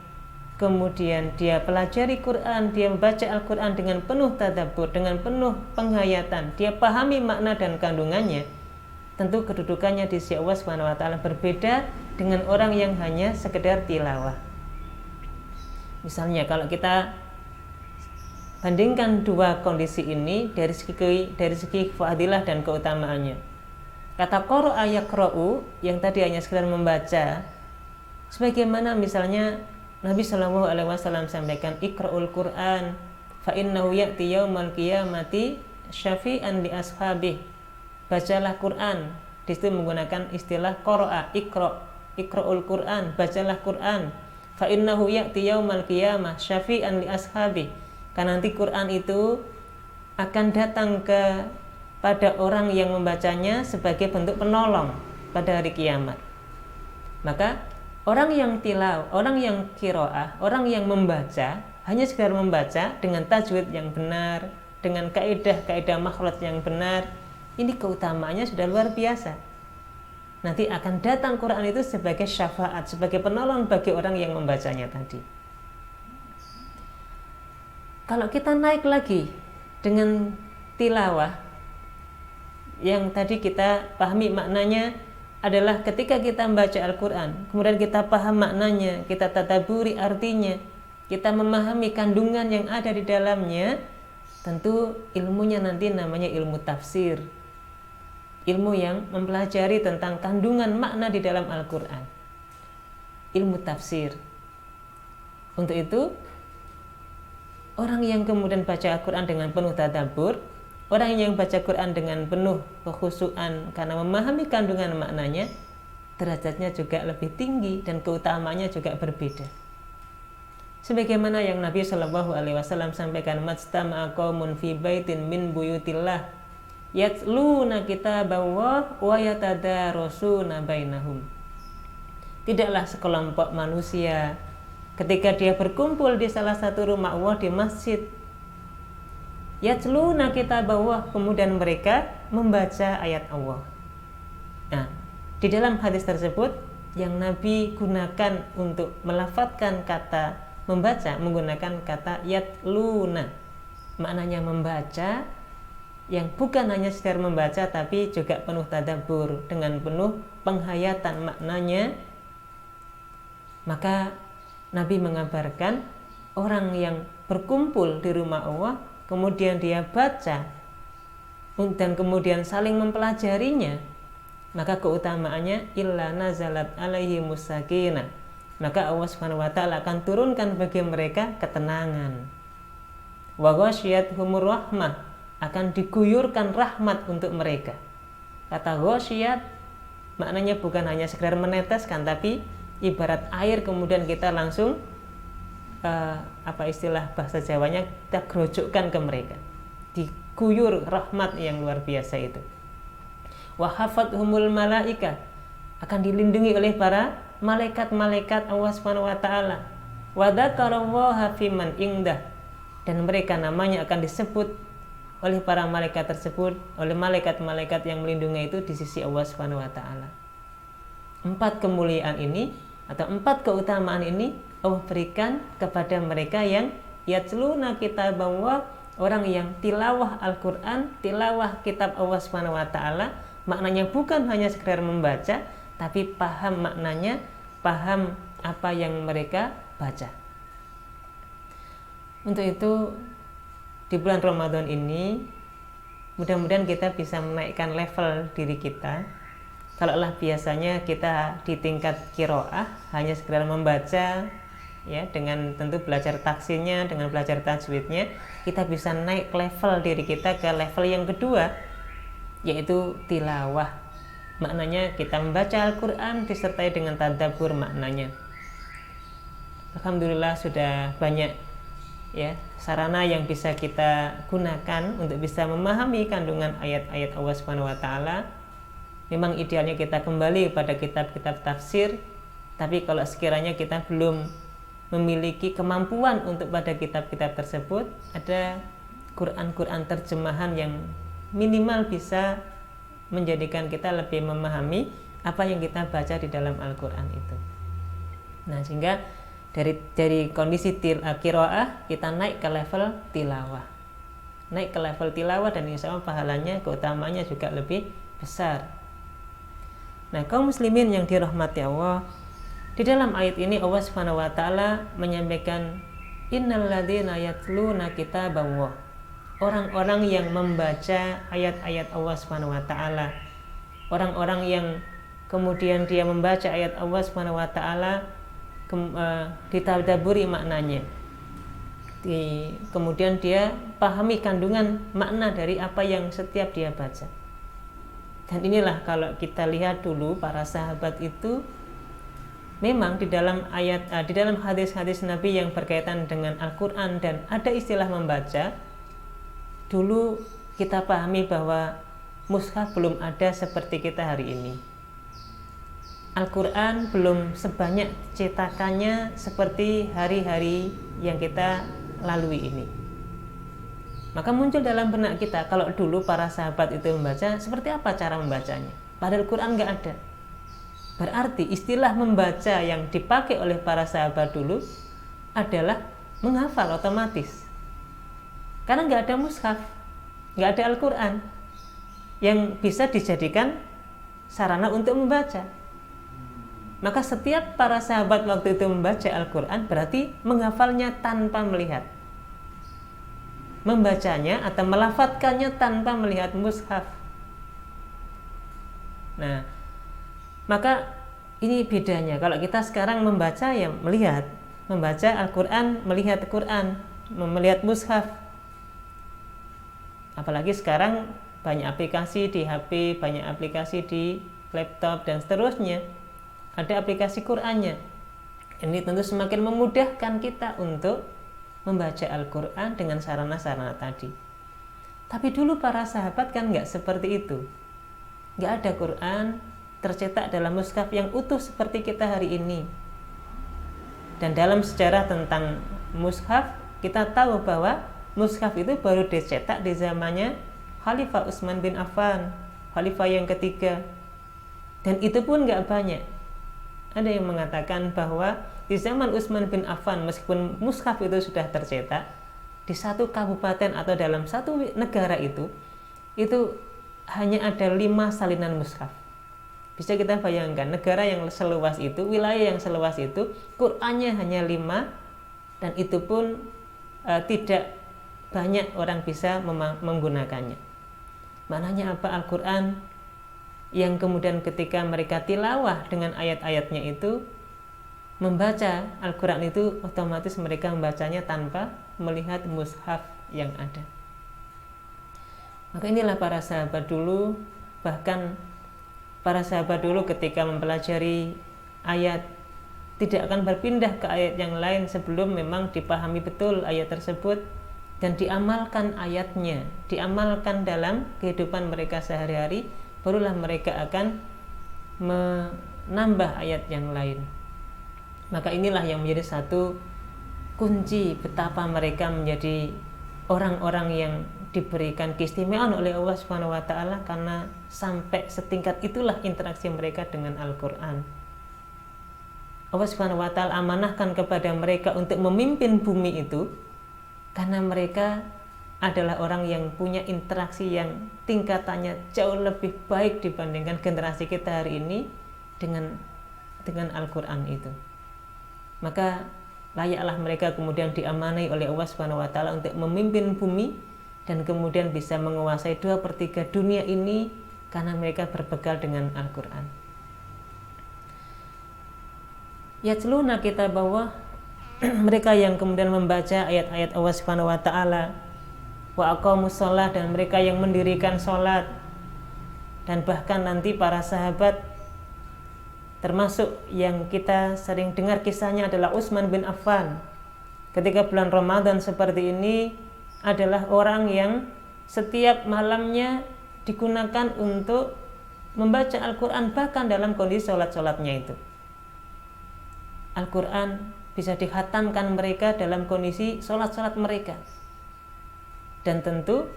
kemudian dia pelajari Quran, dia membaca Al-Quran dengan penuh tadabbur, dengan penuh penghayatan, dia pahami makna dan kandungannya. Tentu kedudukannya di sisi Allah Subhanahu wa taala berbeda dengan orang yang hanya sekedar tilawah. Misalnya kalau kita bandingkan dua kondisi ini dari segi fadilah dan keutamaannya. Kata qara'a yaqra'u yang tadi hanya sekedar membaca, sebagaimana misalnya Nabi Shallallahu alaihi wasallam sampaikan iqra'ul Qur'an fa innahu ya'ti yaumal qiyamati syafi'an li ashabihi. Bacalah Quran, di situ menggunakan istilah qara'a, iqra'ul Quran, bacalah Quran. Fa innahu ya'ti yaumal qiyamah syafi'an li ashabi. Karena nanti Quran itu akan datang pada orang yang membacanya sebagai bentuk penolong pada hari kiamat. Maka orang yang orang yang qiraah, orang yang membaca hanya sekedar membaca dengan tajwid yang benar, dengan kaidah makhraj yang benar, ini keutamaannya sudah luar biasa. Nanti akan datang Quran itu sebagai syafaat, sebagai penolong bagi orang yang membacanya tadi. Kalau kita naik lagi dengan tilawah, yang tadi kita pahami maknanya adalah ketika kita membaca Al-Quran, kemudian kita paham maknanya, kita tadaburi artinya, kita memahami kandungan yang ada di dalamnya, tentu ilmunya nanti namanya ilmu tafsir. Ilmu yang mempelajari tentang kandungan makna di dalam Al-Quran, ilmu tafsir. Untuk itu orang yang kemudian baca Al-Quran dengan penuh tadabbur, orang yang baca Quran dengan penuh kekhusyuan karena memahami kandungan maknanya, derajatnya juga lebih tinggi dan keutamanya juga berbeda. Sebagaimana yang Nabi Shallallahu alaihi wasallam sampaikan, majtama'a qaumun fi baitin min buyutillah yatluna kitaballah wa yatadarasuna bainahum. Tidaklah sekelompok manusia ketika dia berkumpul di salah satu rumah Allah di masjid, yatluna kitaballah, kemudian mereka membaca ayat Allah. Nah, di dalam hadis tersebut yang Nabi gunakan untuk melafadzkan kata membaca menggunakan kata yatluna, maknanya membaca yang bukan hanya sekedar membaca tapi juga penuh tadabbur, dengan penuh penghayatan maknanya. Maka Nabi mengabarkan orang yang berkumpul di rumah Allah kemudian dia baca dan kemudian saling mempelajarinya, maka keutamaannya illa nazalat alaihi musakinah, maka Allah Subhanahu wa taala akan turunkan bagi mereka ketenangan. Wa ghasyiyatuhumur rahmah, akan diguyurkan rahmat untuk mereka. Kata ghasyiyat maknanya bukan hanya sekedar meneteskan, tapi ibarat air kemudian kita langsung apa istilah bahasa Jawanya, kita gerojokkan ke mereka, diguyur rahmat yang luar biasa itu. Wa hafathumul malaika, akan dilindungi oleh para malaikat-malaikat Allah Subhanahu wa taala. Wa dzakarallaha fiman indah, dan mereka namanya akan disebut oleh para malaikat tersebut, oleh malaikat-malaikat yang melindungi itu di sisi Allah Subhanahu wa taala. 4 kemuliaan ini atau 4 keutamaan ini Allah berikan kepada mereka yang yatluna kitaballah, orang yang tilawah Al-Qur'an, tilawah kitab Allah Subhanahu wa taala. Maknanya bukan hanya sekedar membaca, tapi paham maknanya, paham apa yang mereka baca. Untuk itu di bulan Ramadan ini mudah-mudahan kita bisa menaikkan level diri kita. Kalaulah biasanya kita di tingkat qiraah hanya sekedar membaca, ya, dengan tentu belajar taksinya, dengan belajar tajwidnya, kita bisa naik level diri kita ke level yang kedua, yaitu tilawah. Maknanya kita membaca Al-Quran disertai dengan tadabbur maknanya. Alhamdulillah sudah banyak, ya, sarana yang bisa kita gunakan untuk bisa memahami kandungan ayat-ayat Allah Subhanahu wa taala. Memang idealnya kita kembali pada kitab-kitab tafsir, tapi kalau sekiranya kita belum memiliki kemampuan untuk pada kitab-kitab tersebut, ada Quran-Quran terjemahan yang minimal bisa menjadikan kita lebih memahami apa yang kita baca di dalam Al-Quran itu. Nah, sehingga dari kondisi qiraah kita naik ke level tilawah, naik ke level tilawah, dan insya Allah pahalanya, keutamaannya juga lebih besar. Nah, kaum muslimin yang dirahmati Allah, di dalam ayat ini Allah Subhanahu wa taala menyampaikan innalladzina yatluna kitaballah, orang-orang yang membaca ayat-ayat Allah Subhanahu wa taala, orang-orang yang kemudian dia membaca ayat Allah Subhanahu wa taala, ditadabburi maknanya, kemudian dia pahami kandungan makna dari apa yang setiap dia baca. Dan inilah kalau kita lihat dulu para sahabat itu memang di dalam di dalam hadis-hadis Nabi yang berkaitan dengan Al-Quran dan ada istilah membaca, dulu kita pahami bahwa mushaf belum ada seperti kita hari ini. Al-Quran belum sebanyak cetakannya seperti hari-hari yang kita lalui ini. Maka muncul dalam benak kita, kalau dulu para sahabat itu membaca, seperti apa cara membacanya? Padahal Quran nggak ada. Berarti istilah membaca yang dipakai oleh para sahabat dulu adalah menghafal otomatis. Karena nggak ada mushaf, nggak ada Al-Quran yang bisa dijadikan sarana untuk membaca. Maka setiap para sahabat waktu itu membaca Al-Quran berarti menghafalnya tanpa melihat, membacanya atau melafadzkannya tanpa melihat mushaf. Nah, maka ini bedanya. Kalau kita sekarang membaca, ya melihat, membaca Al-Quran, melihat Quran, melihat mushaf. Apalagi sekarang banyak aplikasi di HP, banyak aplikasi di laptop dan seterusnya. Ada aplikasi Qurannya. Ini tentu semakin memudahkan kita untuk membaca Al-Quran dengan sarana-sarana tadi. Tapi dulu para sahabat kan nggak seperti itu. Nggak ada Quran tercetak dalam mushaf yang utuh seperti kita hari ini. Dan dalam sejarah tentang mushaf, kita tahu bahwa mushaf itu baru dicetak di zamannya Khalifah Utsman bin Affan, Khalifah yang ketiga. Dan itu pun nggak banyak. Ada yang mengatakan bahwa di zaman Utsman bin Affan, meskipun mushaf itu sudah tercetak, di satu kabupaten atau dalam satu negara itu hanya ada 5 salinan mushaf. Bisa kita bayangkan, negara yang seluas itu, wilayah yang seluas itu, Qur'annya hanya 5, dan itu pun tidak banyak orang bisa menggunakannya. Maknanya apa? Al-Quran yang kemudian ketika mereka tilawah dengan ayat-ayatnya itu, membaca Al-Quran itu otomatis mereka membacanya tanpa melihat mushaf yang ada. Maka inilah para sahabat dulu, bahkan para sahabat dulu ketika mempelajari ayat tidak akan berpindah ke ayat yang lain sebelum memang dipahami betul ayat tersebut dan diamalkan ayatnya, diamalkan dalam kehidupan mereka sehari-hari, barulah mereka akan menambah ayat yang lain. Maka inilah yang menjadi satu kunci betapa mereka menjadi orang-orang yang diberikan keistimewaan oleh Allah Subhanahu wa taala, karena sampai setingkat itulah interaksi mereka dengan Al-Qur'an. Allah Subhanahu wa taala amanahkan kepada mereka untuk memimpin bumi itu karena mereka adalah orang yang punya interaksi yang tingkatannya jauh lebih baik dibandingkan generasi kita hari ini dengan Al-Qur'an itu. Maka layaklah mereka kemudian diamanai oleh Allah Subhanahu wa taala untuk memimpin bumi dan kemudian bisa menguasai 2/3 dunia ini karena mereka berbekal dengan Al-Qur'an. Yatluna kita bahwa mereka yang kemudian membaca ayat-ayat Allah Subhanahu wa taala, wa aqamus shalah, dan mereka yang mendirikan salat, dan bahkan nanti para sahabat termasuk yang kita sering dengar kisahnya adalah Utsman bin Affan. Ketika bulan Ramadan seperti ini adalah orang yang setiap malamnya digunakan untuk membaca Al-Qur'an, bahkan dalam kondisi sholat-sholatnya itu. Al-Qur'an bisa dikhatamkan mereka dalam kondisi sholat-sholat mereka. Dan tentu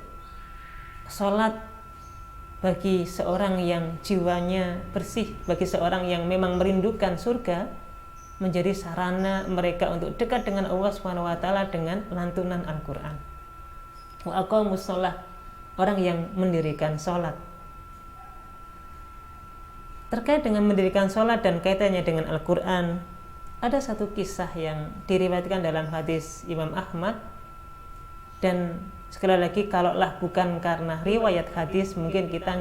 sholat bagi seorang yang jiwanya bersih, bagi seorang yang memang merindukan surga, menjadi sarana mereka untuk dekat dengan Allah Subhanahu wa taala dengan lantunan Al-Qur'an. Wa aqamus shalah, orang yang mendirikan sholat. Terkait dengan mendirikan sholat dan kaitannya dengan Al-Qur'an, ada satu kisah yang diriwayatkan dalam hadis Imam Ahmad, dan sekali lagi kalaulah bukan karena riwayat hadis mungkin kita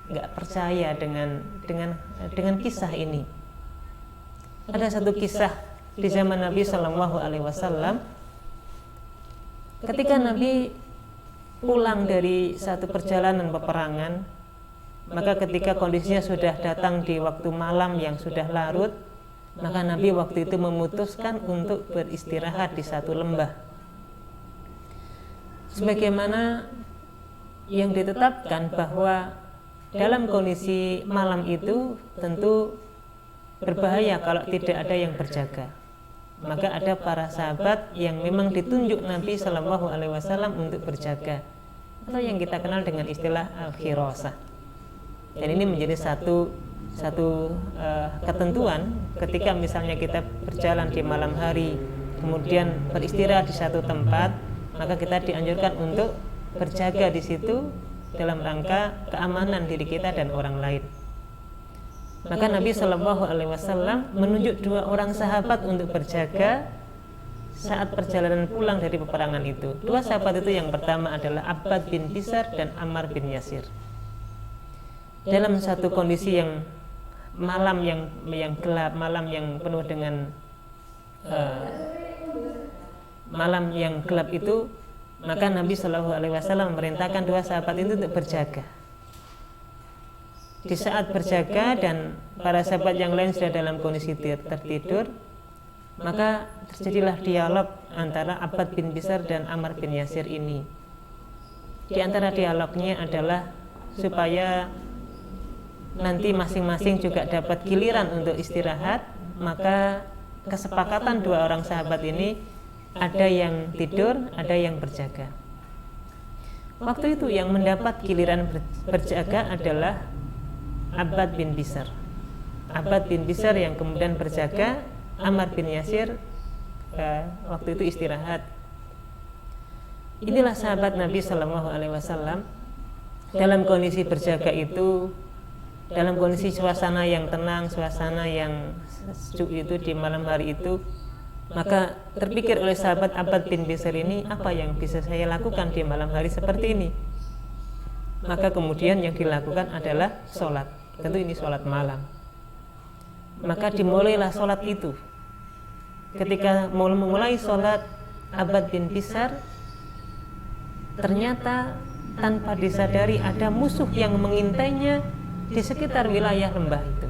nggak percaya dengan kisah ini. Ada satu kisah di zaman Nabi Shallallahu Alaihi Wasallam, ketika Nabi pulang dari satu perjalanan peperangan, maka ketika kondisinya sudah datang di waktu malam yang sudah larut, maka Nabi waktu itu memutuskan untuk beristirahat di satu lembah. Sebagaimana yang ditetapkan bahwa dalam kondisi malam itu tentu berbahaya kalau tidak ada yang berjaga. Maka ada para sahabat yang memang ditunjuk Nabi Shallallahu Alaihi Wasallam untuk berjaga, atau yang kita kenal dengan istilah al-khirasah. Dan ini menjadi satu ketentuan ketika misalnya kita berjalan di malam hari kemudian beristirahat di satu tempat, maka kita dianjurkan untuk berjaga di situ dalam rangka keamanan diri kita dan orang lain. Maka Nabi Shallallahu Alaihi Wasallam menunjuk 2 orang sahabat untuk berjaga saat perjalanan pulang dari peperangan itu. 2 sahabat itu yang pertama adalah Abbad bin Bishr dan Ammar bin Yasir. Dalam satu kondisi yang malam yang gelap, malam yang penuh dengan malam yang gelap itu, maka Nabi Shallallahu Alaihi Wasallam memerintahkan 2 sahabat itu untuk berjaga. Di saat berjaga dan para sahabat yang lain sudah dalam kondisi tertidur, maka terjadilah dialog antara Abbad bin Bishr dan Ammar bin Yasir ini. Di antara dialognya adalah supaya nanti masing-masing juga dapat giliran untuk istirahat, maka kesepakatan 2 orang sahabat ini ada yang tidur, ada yang berjaga. Waktu itu yang mendapat giliran berjaga adalah Abbad bin Bishr. Abbad bin Bishr yang kemudian berjaga, Ammar bin Yasir waktu itu istirahat. Inilah sahabat Nabi Shallallahu Alaihi Wasallam dalam kondisi berjaga itu, dalam kondisi suasana yang tenang, suasana yang sejuk itu di malam hari itu, maka terpikir oleh sahabat Abbad bin Bishr ini, apa yang bisa saya lakukan di malam hari seperti ini? Maka kemudian yang dilakukan adalah sholat. Tentu ini sholat malam. Maka dimulailah sholat itu. Ketika memulai sholat, Abbad bin Bishr ternyata tanpa disadari ada musuh yang mengintainya di sekitar wilayah lembah itu.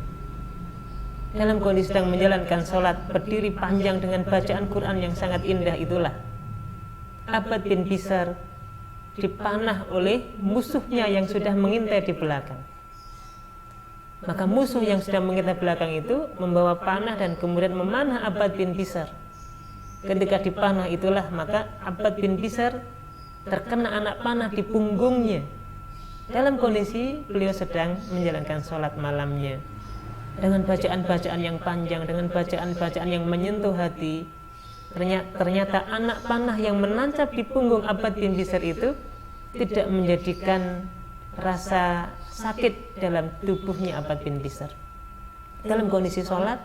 dalam kondisi sedang menjalankan sholat, berdiri panjang dengan bacaan Quran yang sangat indah, itulah Abbad bin Bishr dipanah oleh musuhnya yang sudah mengintai di belakang. Maka musuh yang sudah mengintai belakang itu membawa panah dan kemudian memanah Abbad bin Bishr. Ketika dipanah itulah maka Abbad bin Bishr terkena anak panah di punggungnya dalam kondisi beliau sedang menjalankan sholat malamnya, dengan bacaan-bacaan yang panjang, dengan bacaan-bacaan yang menyentuh hati. Ternyata anak panah yang menancap di punggung Abbad bin Bishr itu tidak menjadikan rasa sakit dalam tubuhnya Abbad bin Bishr. Dalam kondisi sholat,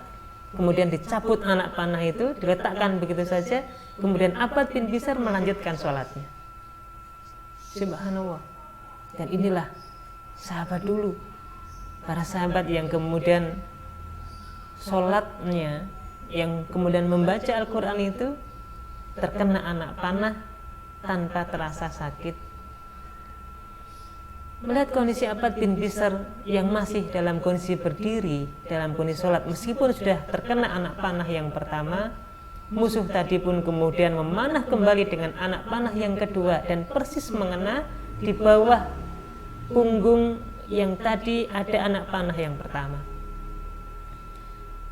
kemudian dicabut anak panah itu, diletakkan begitu saja, kemudian Abbad bin Bishr melanjutkan sholatnya. Subhanallah. Dan inilah sahabat dulu, para sahabat yang kemudian sholatnya, yang kemudian membaca Al-Quran itu terkena anak panah tanpa terasa sakit. Melihat kondisi Abbad bin Bishr yang masih dalam kondisi berdiri, dalam kondisi sholat, meskipun sudah terkena anak panah yang pertama, musuh tadi pun kemudian memanah kembali dengan anak panah yang kedua dan persis mengena di bawah punggung yang tadi ada anak panah yang pertama.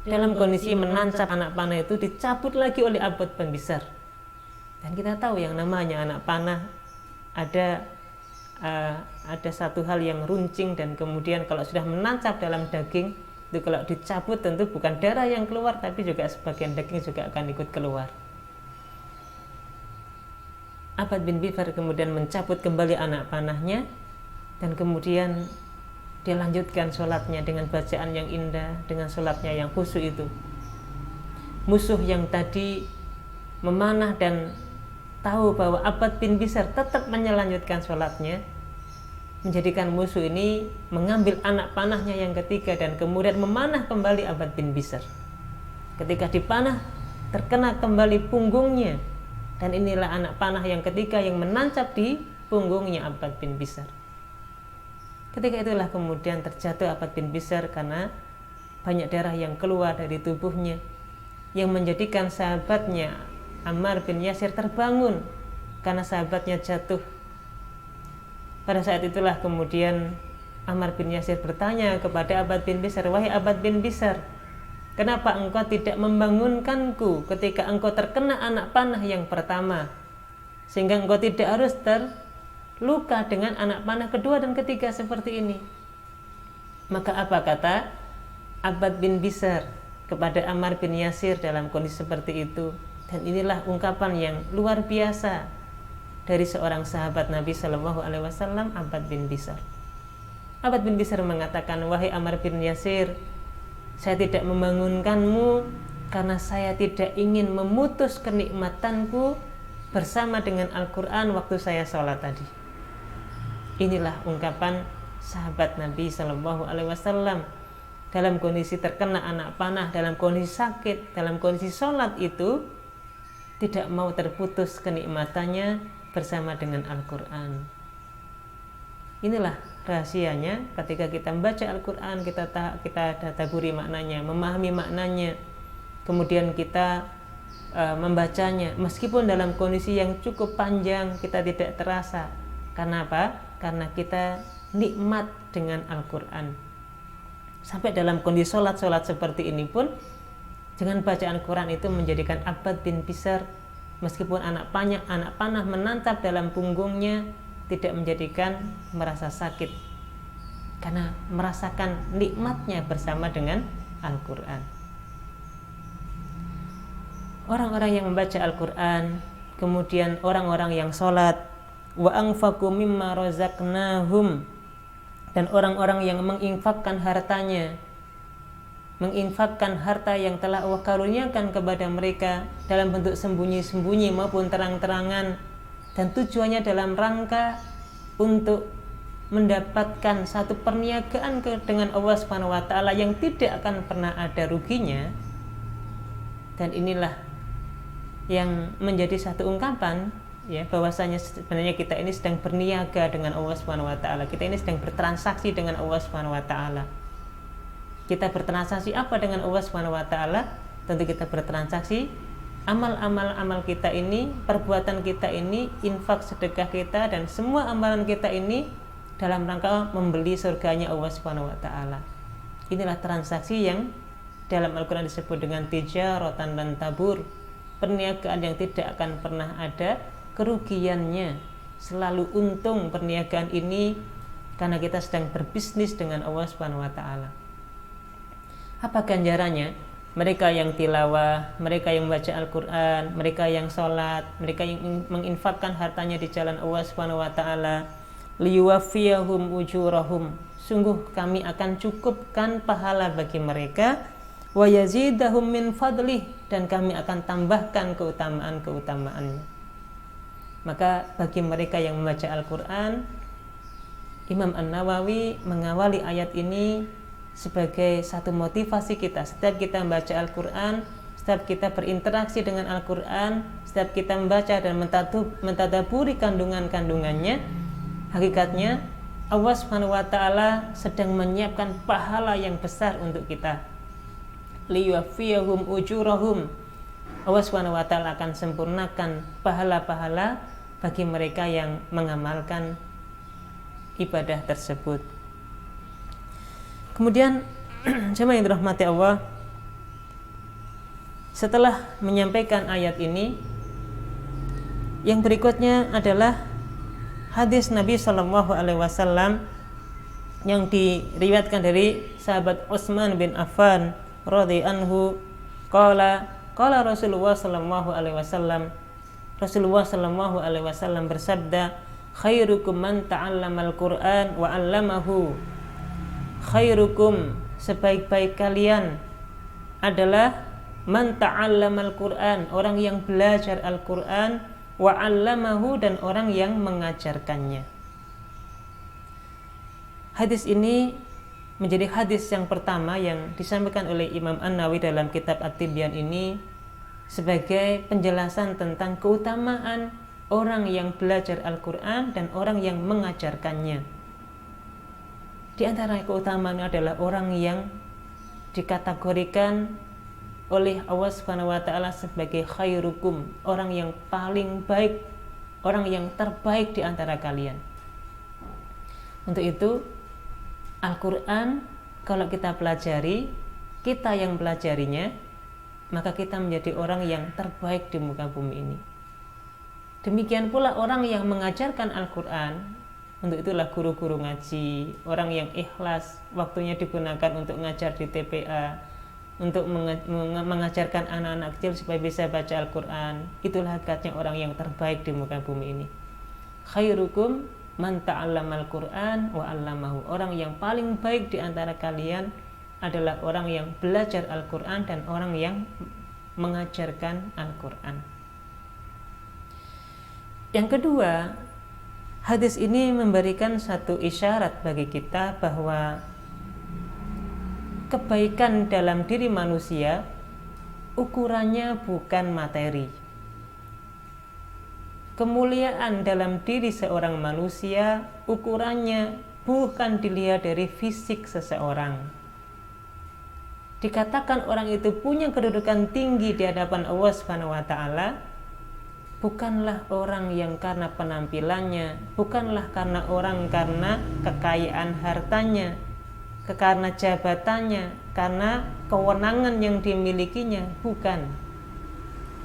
Dalam kondisi menancap anak panah itu dicabut lagi oleh Abbad bin Bishr. Dan kita tahu yang namanya anak panah ada satu hal yang runcing, dan kemudian kalau sudah menancap dalam daging itu kalau dicabut tentu bukan darah yang keluar, tapi juga sebagian daging juga akan ikut keluar. Abbad bin Bishr kemudian mencabut kembali anak panahnya dan kemudian dia lanjutkan sholatnya dengan bacaan yang indah, dengan sholatnya yang khusyuk itu. Musuh yang tadi memanah dan tahu bahwa Abbad bin Bishr tetap melanjutkan sholatnya, menjadikan musuh ini mengambil anak panahnya yang ketiga dan kemudian memanah kembali Abbad bin Bishr. Ketika dipanah, terkena kembali punggungnya, dan inilah anak panah yang ketiga yang menancap di punggungnya Abbad bin Bishr. Ketika itulah kemudian terjatuh Abbad bin Bishr karena banyak darah yang keluar dari tubuhnya, yang menjadikan sahabatnya Ammar bin Yasir terbangun karena sahabatnya jatuh. Pada saat itulah kemudian Ammar bin Yasir bertanya kepada Abbad bin Bishr, "Wahai Abbad bin Bishr, kenapa engkau tidak membangunkanku ketika engkau terkena anak panah yang pertama, sehingga engkau tidak harus terluka dengan anak panah kedua dan ketiga seperti ini?" Maka apa kata Abbad bin Bishr kepada Ammar bin Yasir dalam kondisi seperti itu? Dan inilah ungkapan yang luar biasa dari seorang sahabat Nabi Shallallahu Alaihi Wasallam, Abbad bin Bishr. Abbad bin Bishr mengatakan, "Wahai Ammar bin Yasir, saya tidak membangunkanmu karena saya tidak ingin memutus kenikmatanku bersama dengan Al-Quran waktu saya sholat tadi." Inilah ungkapan sahabat Nabi Shallallahu Alaihi Wasallam dalam kondisi terkena anak panah, dalam kondisi sakit, dalam kondisi sholat itu tidak mau terputus kenikmatannya bersama dengan Al-Quran. Inilah rahasianya ketika kita membaca Al-Quran, kita tadabburi maknanya, memahami maknanya, kemudian kita membacanya meskipun dalam kondisi yang cukup panjang kita tidak terasa. Karena apa? Karena kita nikmat dengan Al-Quran. Sampai dalam kondisi sholat seperti ini pun, dengan bacaan Quran itu menjadikan Abbad bin Bishr meskipun anak panah menantap dalam punggungnya tidak menjadikan merasa sakit, karena merasakan nikmatnya bersama dengan Al-Quran. Orang-orang yang membaca Al-Quran, kemudian orang-orang yang sholat, wa anfaqu mimma razaqnahum, dan orang-orang yang menginfakkan hartanya, menginfakkan harta yang telah Allah karuniakan kepada mereka dalam bentuk sembunyi-sembunyi maupun terang-terangan, dan tujuannya dalam rangka untuk mendapatkan satu perniagaan dengan Allah Subhanahu wa taala yang tidak akan pernah ada ruginya. Dan inilah yang menjadi satu ungkapan, ya, bahwasanya sebenarnya kita ini sedang berniaga dengan Allah Subhanahu wa taala. Kita ini sedang bertransaksi dengan Allah Subhanahu wa taala. Kita bertransaksi apa dengan Allah Subhanahu wa taala? Tentu kita bertransaksi amal kita ini, perbuatan kita ini, infak sedekah kita dan semua amalan kita ini dalam rangka membeli surganya Allah Subhanahu wa taala. Inilah transaksi yang dalam Al-Qur'an disebut dengan tijaratan dan tabur, perniagaan yang tidak akan pernah ada kerugiannya, selalu untung perniagaan ini karena kita sedang berbisnis dengan Allah Subhanahu wa taala. Apa ganjarannya? Mereka yang tilawah, mereka yang membaca Al-Quran, mereka yang sholat, mereka yang menginfakkan hartanya di jalan Allah Subhanahu wa taala, liyuwaffiyahum ujurahum, sungguh kami akan cukupkan pahala bagi mereka, wa yazidahum min fadlih, dan kami akan tambahkan keutamaan-keutamaannya. Maka bagi mereka yang membaca Al-Quran, Imam An-Nawawi mengawali ayat ini sebagai satu motivasi kita. Setiap kita membaca Al-Quran, setiap kita berinteraksi dengan Al-Quran, setiap kita membaca dan mentadaburi kandungan-kandungannya, hakikatnya Allah Subhanahu wa taala sedang menyiapkan pahala yang besar untuk kita. Liyuwaffiyahum ujurahum, Allah Subhanahu wa taala akan sempurnakan pahala-pahala bagi mereka yang mengamalkan ibadah tersebut. Kemudian jemaah yang dirahmati Allah, setelah menyampaikan ayat ini, yang berikutnya adalah hadis Nabi Shallallahu Alaihi Wasallam yang diriwayatkan dari sahabat Utsman bin Affan radhiyallahu anhu, qala Rasulullah Shallallahu Alaihi Wasallam, Rasulullah Shallallahu Alaihi Wasallam bersabda, khairukum man ta'allamal Qur'an wa 'allamahu. Khairukum, sebaik-baik kalian adalah man ta'allamal Qur'an, orang yang belajar Al-Qur'an, wa 'allamahu, dan orang yang mengajarkannya. Hadis ini menjadi hadis yang pertama yang disampaikan oleh Imam An-Nawawi dalam kitab At-Tibyan ini sebagai penjelasan tentang keutamaan orang yang belajar Al-Qur'an dan orang yang mengajarkannya. Di antara keutamaan adalah orang yang dikategorikan oleh Allah Subhanahu wa taala sebagai khairukum, orang yang paling baik, orang yang terbaik di antara kalian. Untuk itu Al-Qur'an kalau kita pelajari, kita yang pelajarinya, maka kita menjadi orang yang terbaik di muka bumi ini. Demikian pula orang yang mengajarkan Al-Qur'an. Untuk itulah guru-guru ngaji, orang yang ikhlas waktunya digunakan untuk ngajar di TPA, untuk mengajarkan anak-anak kecil supaya bisa baca Al-Quran. Itulah hakikatnya orang yang terbaik di muka bumi ini. Khairukum man ta'allamal Qur'an wa 'allamahu. Orang yang paling baik di antara kalian adalah orang yang belajar Al-Quran dan orang yang mengajarkan Al-Quran. Yang kedua, hadis ini memberikan satu isyarat bagi kita bahwa kebaikan dalam diri manusia ukurannya bukan materi. Kemuliaan dalam diri seorang manusia ukurannya bukan dilihat dari fisik seseorang. Dikatakan orang itu punya kedudukan tinggi di hadapan Allah Subhanahu wa taala, bukanlah orang yang karena penampilannya, bukanlah karena kekayaan hartanya, karena jabatannya, karena kewenangan yang dimilikinya, bukan.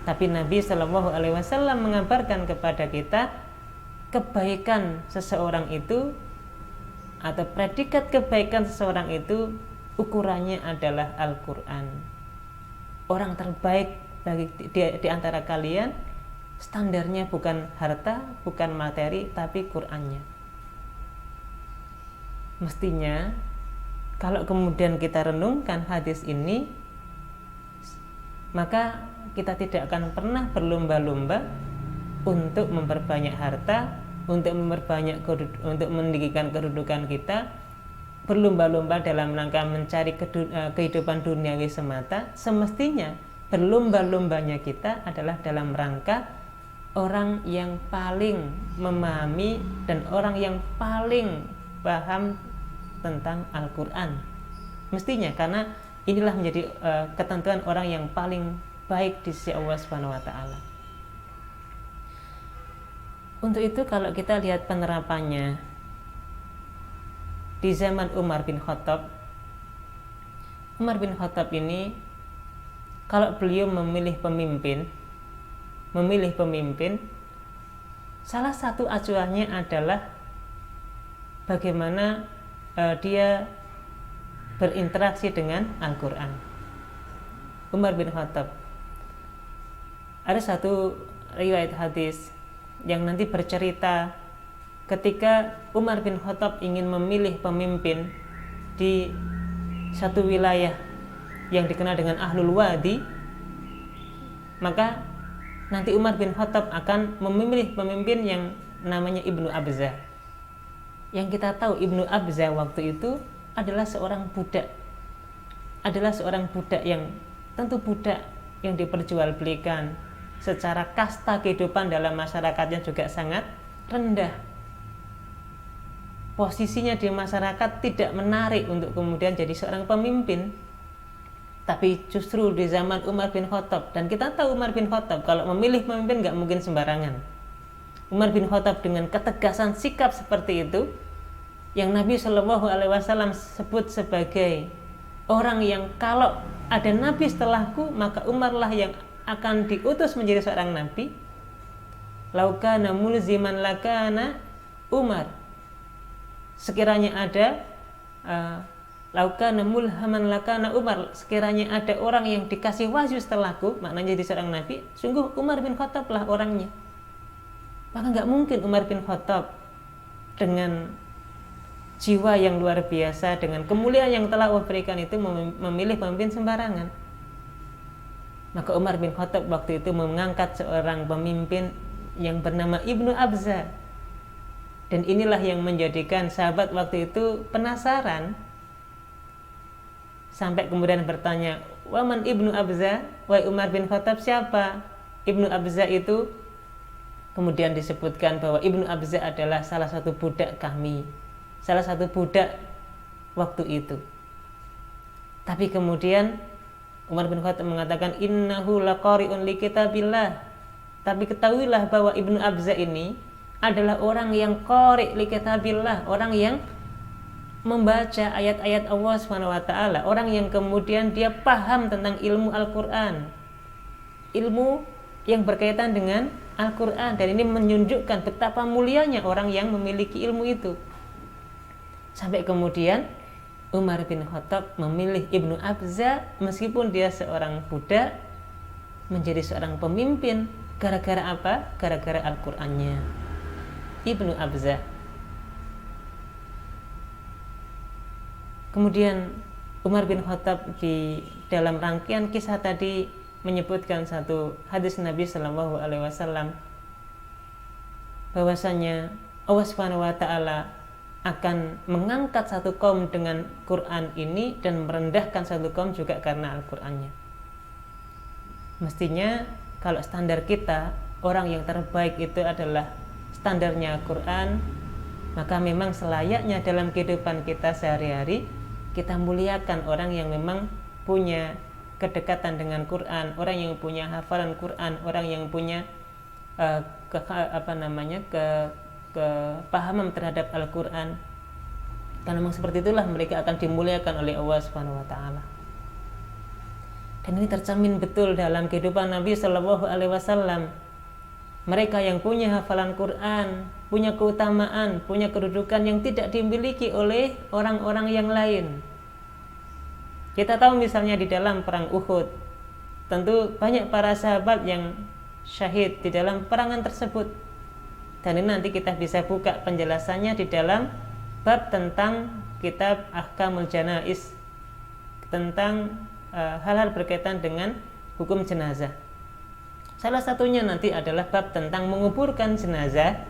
Tapi Nabi Shallallahu Alaihi Wasallam mengabarkan kepada kita kebaikan seseorang itu atau predikat kebaikan seseorang itu ukurannya adalah Al-Quran. Orang terbaik di antara kalian standarnya bukan harta, bukan materi, tapi Qur'annya. Mestinya kalau kemudian kita renungkan hadis ini, maka kita tidak akan pernah berlomba-lomba untuk memperbanyak harta, untuk meninggikan kedudukan kita, berlomba-lomba dalam rangka mencari kehidupan duniawi semata. Semestinya berlomba-lombanya kita adalah dalam rangka orang yang paling memahami dan orang yang paling paham tentang Al-Quran. Mestinya, karena inilah menjadi ketentuan orang yang paling baik di sisi Allah Subhanahu wa taala. Untuk itu kalau kita lihat penerapannya di zaman Umar bin Khattab ini, kalau beliau memilih pemimpin, salah satu acuannya adalah bagaimana dia berinteraksi dengan Al-Quran. Umar bin Khattab, ada satu riwayat hadis yang nanti bercerita ketika Umar bin Khattab ingin memilih pemimpin di satu wilayah yang dikenal dengan Ahlul Wadi, maka nanti Umar bin Khattab akan memilih pemimpin yang namanya Ibnu Abza. Yang kita tahu Ibnu Abza waktu itu adalah seorang budak yang tentu budak yang diperjualbelikan, secara kasta kehidupan dalam masyarakatnya juga sangat rendah. Posisinya di masyarakat tidak menarik untuk kemudian jadi seorang pemimpin. Tapi justru di zaman Umar bin Khattab, dan kita tahu Umar bin Khattab kalau memilih pemimpin gak mungkin sembarangan. Umar bin Khattab dengan ketegasan sikap seperti itu, yang Nabi Shallallahu Alaihi Wasallam sebut sebagai orang yang kalau ada Nabi setelahku, maka Umarlah yang akan diutus menjadi seorang Nabi. Laukana mulziman lakana Umar. Sekiranya ada laukana mulhaman lakana Umar, sekiranya ada orang yang dikasih wahyu setelahku, maknanya jadi seorang Nabi, sungguh Umar bin Khattab lah orangnya. Maka nggak mungkin Umar bin Khattab dengan jiwa yang luar biasa, dengan kemuliaan yang telah Allah berikan itu memilih pemimpin sembarangan. Maka Umar bin Khattab waktu itu mengangkat seorang pemimpin yang bernama Ibnu Abza. Dan inilah yang menjadikan sahabat waktu itu penasaran, sampai kemudian bertanya, "Waman Ibnu Abza?" Wahai Umar bin Khattab, siapa Ibnu Abza itu? Kemudian disebutkan bahwa Ibnu Abza adalah salah satu budak kami, salah satu budak waktu itu. Tapi kemudian Umar bin Khattab mengatakan, innahu laqari'un li kitabillah. Tapi ketahuilah bahwa Ibnu Abza ini adalah orang yang qari' li kitabillah, orang yang membaca ayat-ayat Allah SWT, orang yang kemudian dia paham tentang ilmu Al-Quran, ilmu yang berkaitan dengan Al-Quran. Dan ini menunjukkan betapa mulianya orang yang memiliki ilmu itu. Sampai kemudian Umar bin Khattab memilih Ibnu Abza, meskipun dia seorang budak, menjadi seorang pemimpin. Gara-gara apa? Gara-gara Al-Qur'annya. Ibnu Abza. Kemudian Umar bin Khattab di dalam rangkaian kisah tadi menyebutkan satu hadis Nabi Shallallahu Alaihi Wasallam, bahwasanya Allah Subhanahu Wa Taala akan mengangkat satu kaum dengan Quran ini dan merendahkan satu kaum juga karena Al-Qur'annya. Mestinya kalau standar kita, orang yang terbaik itu adalah standarnya Quran, maka memang selayaknya dalam kehidupan kita sehari-hari kita muliakan orang yang memang punya kedekatan dengan Quran, orang yang punya hafalan Quran, orang yang punya kepahaman terhadap Al-Quran. Karena memang seperti itulah mereka akan dimuliakan oleh Allah Subhanahu wa taala. Dan ini tercermin betul dalam kehidupan Nabi Shallallahu Alaihi Wasallam. Mereka yang punya hafalan Quran, punya keutamaan, punya kedudukan yang tidak dimiliki oleh orang-orang yang lain. Kita tahu misalnya di dalam perang Uhud, tentu banyak para sahabat yang syahid di dalam perangan tersebut. Dan ini nanti kita bisa buka penjelasannya di dalam bab tentang kitab Ahkamul Janaiz, tentang hal-hal berkaitan dengan hukum jenazah. Salah satunya nanti adalah bab tentang menguburkan jenazah,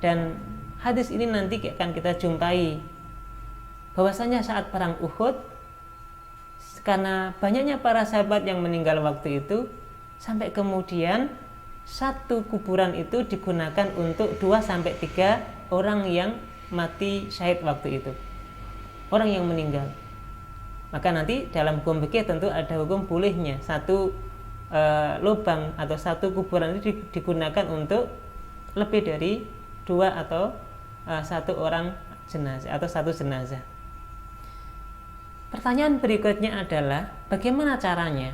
dan hadis ini nanti akan kita jumpai bahwasanya saat perang Uhud, karena banyaknya para sahabat yang meninggal waktu itu, sampai kemudian satu kuburan itu digunakan untuk 2-3 orang yang mati syahid waktu itu, orang yang meninggal. Maka nanti dalam hukum fikih tentu ada hukum bolehnya satu lubang atau satu kuburan itu digunakan untuk lebih dari 2 atau 1 orang jenazah atau 1 jenazah. Pertanyaan berikutnya adalah bagaimana caranya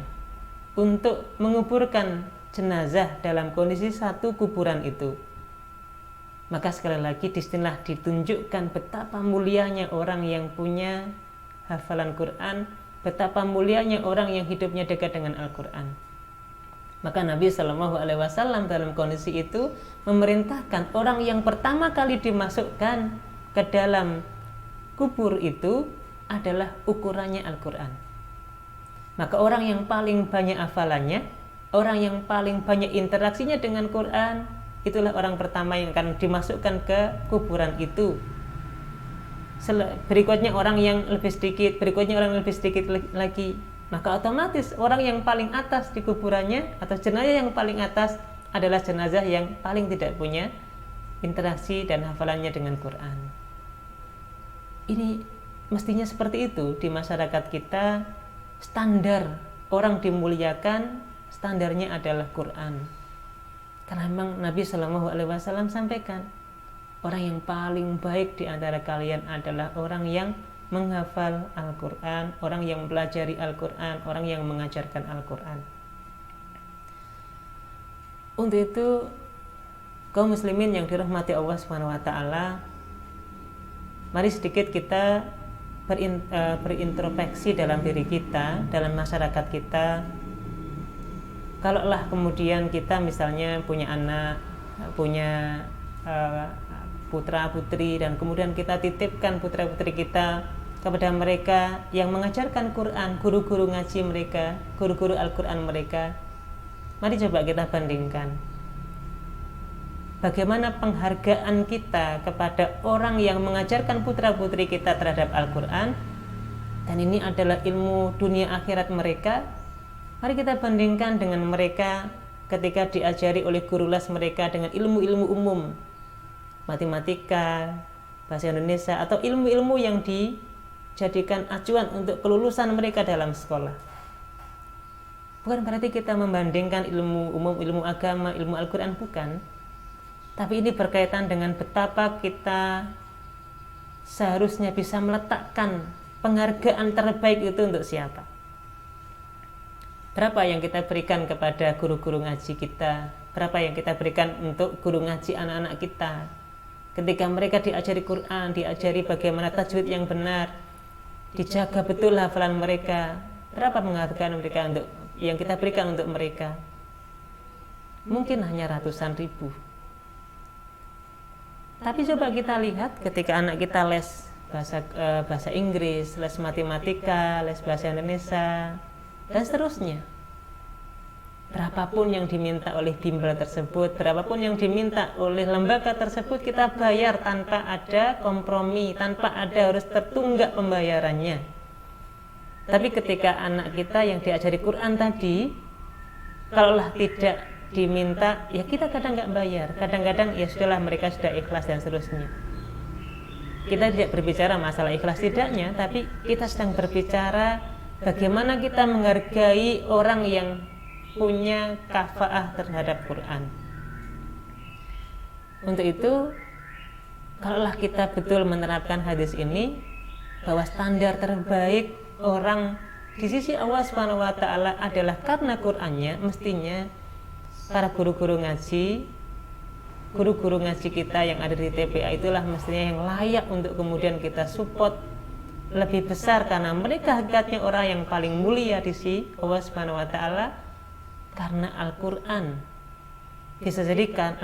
untuk menguburkan jenazah dalam kondisi satu kuburan itu. Maka sekali lagi disinilah ditunjukkan betapa mulianya orang yang punya hafalan Quran, betapa mulianya orang yang hidupnya dekat dengan Al-Quran. Maka Nabi SAW dalam kondisi itu memerintahkan orang yang pertama kali dimasukkan ke dalam kubur itu adalah ukurannya Al-Quran. Maka orang yang paling banyak hafalannya, orang yang paling banyak interaksinya dengan Quran, itulah orang pertama yang akan dimasukkan ke kuburan itu. Berikutnya orang yang lebih sedikit, berikutnya orang yang lebih sedikit lagi. Maka otomatis orang yang paling atas di kuburannya atau jenazah yang paling atas adalah jenazah yang paling tidak punya interaksi dan hafalannya dengan Quran. Ini mestinya seperti itu di masyarakat kita. Standar orang dimuliakan, standarnya adalah Quran. Karena memang Nabi SAW sampaikan, orang yang paling baik di antara kalian adalah orang yang menghafal Al-Quran, orang yang mempelajari Al-Quran, orang yang mengajarkan Al-Quran. Untuk itu, kaum muslimin yang dirahmati Allah SWT, mari sedikit kita berintrospeksi dalam diri kita, dalam masyarakat kita. Kalaulah kemudian kita misalnya punya anak, punya putra putri, dan kemudian kita titipkan putra putri kita kepada mereka yang mengajarkan Quran, guru-guru ngaji mereka, guru-guru Al-Quran mereka. Mari coba kita bandingkan bagaimana penghargaan kita kepada orang yang mengajarkan putra putri kita terhadap Al-Quran, dan ini adalah ilmu dunia akhirat mereka. Mari kita bandingkan dengan mereka ketika diajari oleh guru les mereka dengan ilmu-ilmu umum, matematika, bahasa Indonesia, atau ilmu-ilmu yang dijadikan acuan untuk kelulusan mereka dalam sekolah. Bukan berarti kita membandingkan ilmu umum, ilmu agama, ilmu Al-Quran, bukan. Tapi ini berkaitan dengan betapa kita seharusnya bisa meletakkan penghargaan terbaik itu untuk siapa. Berapa yang kita berikan kepada guru-guru ngaji kita, berapa yang kita berikan untuk guru ngaji anak-anak kita. Ketika mereka diajari Quran, diajari bagaimana tajwid yang benar, dijaga betul hafalan mereka, berapa penghargaan mereka untuk yang kita berikan untuk mereka? Mungkin hanya ratusan ribu. Tapi coba kita lihat ketika anak kita les bahasa Inggris, les matematika, les bahasa Indonesia, dan seterusnya. Berapapun yang diminta oleh bimbel tersebut, berapapun yang diminta oleh lembaga tersebut, kita bayar tanpa ada kompromi, tanpa ada harus tertunggak pembayarannya. Tapi ketika anak kita yang diajari Quran tadi, kalaulah tidak diminta, ya kita kadang nggak bayar, kadang-kadang ya sudahlah, mereka sudah ikhlas dan seterusnya. Kita tidak berbicara masalah ikhlas tidaknya, tapi kita sedang berbicara bagaimana kita menghargai orang yang punya kafaah terhadap Quran. Untuk itu, kalaulah kita betul menerapkan hadis ini, bahwa standar terbaik orang di sisi Allah SWT adalah karena Qurannya, mestinya para guru-guru ngaji kita yang ada di TPA itulah mestinya yang layak untuk kemudian kita support lebih besar, karena mereka hakikatnya orang yang paling mulia di sisi Allah Subhanahu wa taala, karena Al-Qur'an bisa jadikan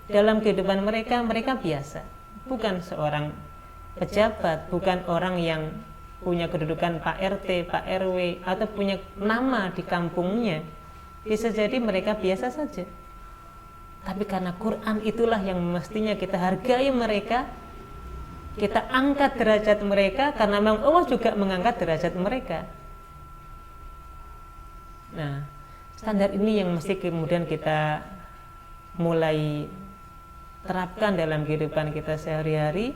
dalam kehidupan mereka biasa, bukan seorang pejabat, bukan orang yang punya kedudukan Pak RT, Pak RW, atau punya nama di kampungnya. Bisa jadi mereka biasa saja, tapi karena Quran itulah yang mestinya kita hargai mereka, kita angkat derajat mereka, karena memang Allah juga mengangkat derajat mereka. Nah, standar ini yang mesti kemudian kita mulai terapkan dalam kehidupan kita sehari-hari,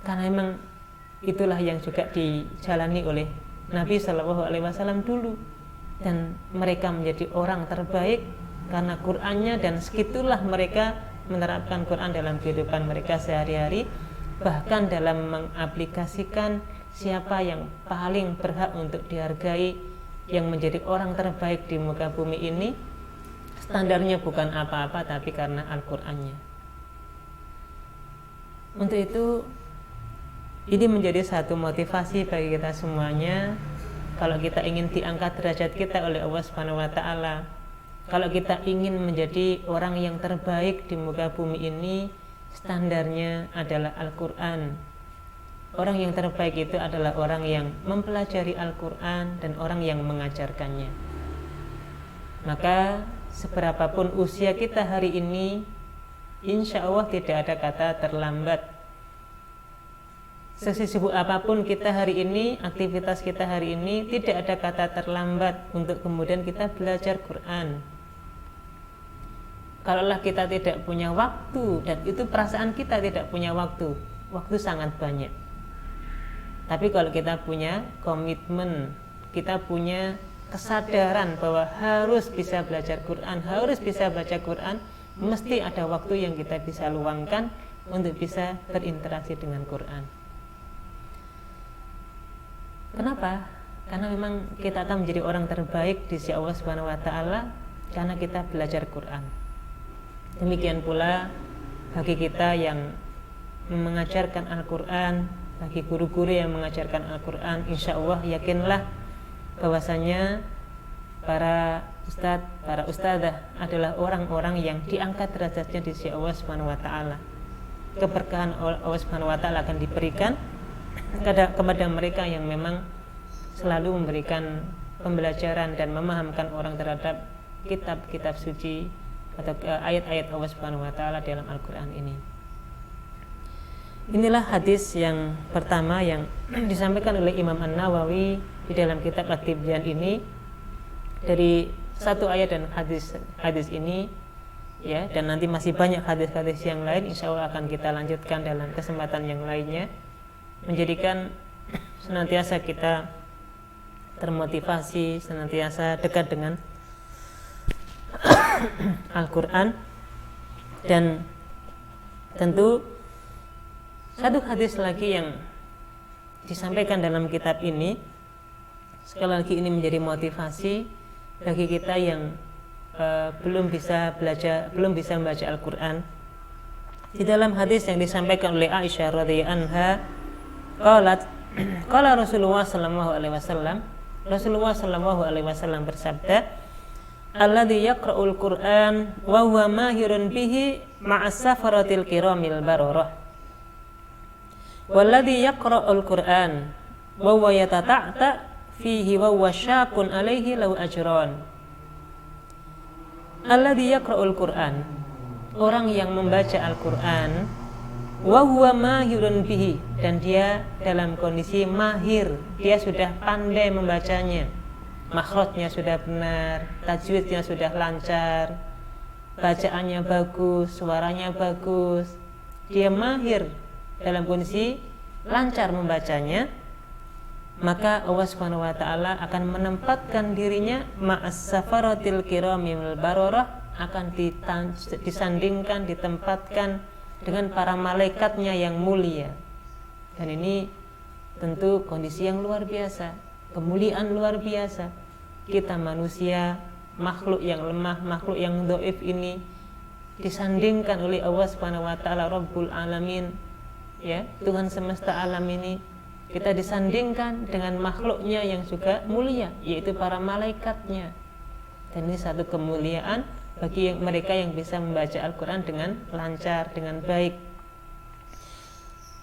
karena memang itulah yang juga dijalani oleh Nabi Shallallahu Alaihi Wasallam dulu, dan mereka menjadi orang terbaik karena Qur'annya, dan segitulah mereka menerapkan Quran dalam kehidupan mereka sehari-hari, bahkan dalam mengaplikasikan siapa yang paling berhak untuk dihargai, yang menjadi orang terbaik di muka bumi ini. Standarnya bukan apa-apa, tapi karena Al-Qur'annya. Untuk itu, ini menjadi satu motivasi bagi kita semuanya. Kalau kita ingin diangkat derajat kita oleh Allah Subhanahu wa taala, kalau kita ingin menjadi orang yang terbaik di muka bumi ini, standarnya adalah Al-Qur'an. Orang yang terbaik itu adalah orang yang mempelajari Al-Qur'an dan orang yang mengajarkannya. Maka seberapapun usia kita hari ini, insya Allah tidak ada kata terlambat. Sesibuk apapun kita hari ini, aktivitas kita hari ini, tidak ada kata terlambat untuk kemudian kita belajar Quran. Kalaulah kita tidak punya waktu, dan itu perasaan kita tidak punya waktu sangat banyak. Tapi kalau kita punya komitmen, kita punya kesadaran bahwa harus bisa belajar Quran, harus bisa baca Quran, mesti ada waktu yang kita bisa luangkan untuk bisa berinteraksi dengan Quran. Kenapa? Karena memang kita akan menjadi orang terbaik di sisi Allah Subhanahu wa taala karena kita belajar Quran. Demikian pula bagi kita yang mengajarkan Al-Quran, bagi guru-guru yang mengajarkan Al-Quran, insya Allah yakinlah bahwasanya para ustadz, para ustadzah adalah orang-orang yang diangkat derajatnya di sisi Allah Subhanahu wa taala. Keberkahan Allah Subhanahu wa taala akan diberikan kepada mereka yang memang selalu memberikan pembelajaran dan memahamkan orang terhadap kitab-kitab suci atau ayat-ayat Allah Subhanahu wa taala dalam Al-Qur'an ini. Inilah hadis yang pertama yang disampaikan oleh Imam An-Nawawi di dalam kitab At-Tibyan ini, dari satu ayat dan hadis ini ya, dan nanti masih banyak hadis-hadis yang lain, insya Allah akan kita lanjutkan dalam kesempatan yang lainnya, menjadikan senantiasa kita termotivasi, senantiasa dekat dengan Al-Quran. Dan tentu satu hadis lagi yang disampaikan dalam kitab ini, sekali lagi ini menjadi motivasi bagi kita yang belum bisa membaca Al-Quran. Di dalam hadis yang disampaikan oleh Aisyah radhiyallahu anha, qala Rasulullah sallallahu alaihi wasallam, Rasulullah sallallahu alaihi wasallam bersabda, alladzi yaqra'ul Qur'an wa huwa mahirun bihi ma'as safaratil kiramil bararah, walladzi yaqra'ul Qur'an wa huwa yatata'ta fihi wa huwa syaqun alaihi law ajran. Alladzi yaqra'ul Qur'an, orang yang membaca Al-Qur'an, wa huwa mahirun bihi, dan dia dalam kondisi mahir, dia sudah pandai membacanya, makhrajnya sudah benar, tajwidnya sudah lancar, bacaannya bagus, suaranya bagus, dia mahir dalam kondisi lancar membacanya, maka Allah Subhanahu wa taala akan menempatkan dirinya ma'as safaratil kiramil bararah, akan disandingkan, ditempatkan dengan para malaikatnya yang mulia. Dan ini tentu kondisi yang luar biasa, kemuliaan luar biasa. Kita manusia, makhluk yang lemah, makhluk yang dhaif ini disandingkan oleh Allah Subhanahu wa taala Rabbul Alamin, ya, Tuhan semesta alam ini, kita disandingkan dengan makhluknya yang juga mulia, yaitu para malaikatnya. Dan ini satu kemuliaan bagi mereka yang bisa membaca Al-Quran dengan lancar, dengan baik.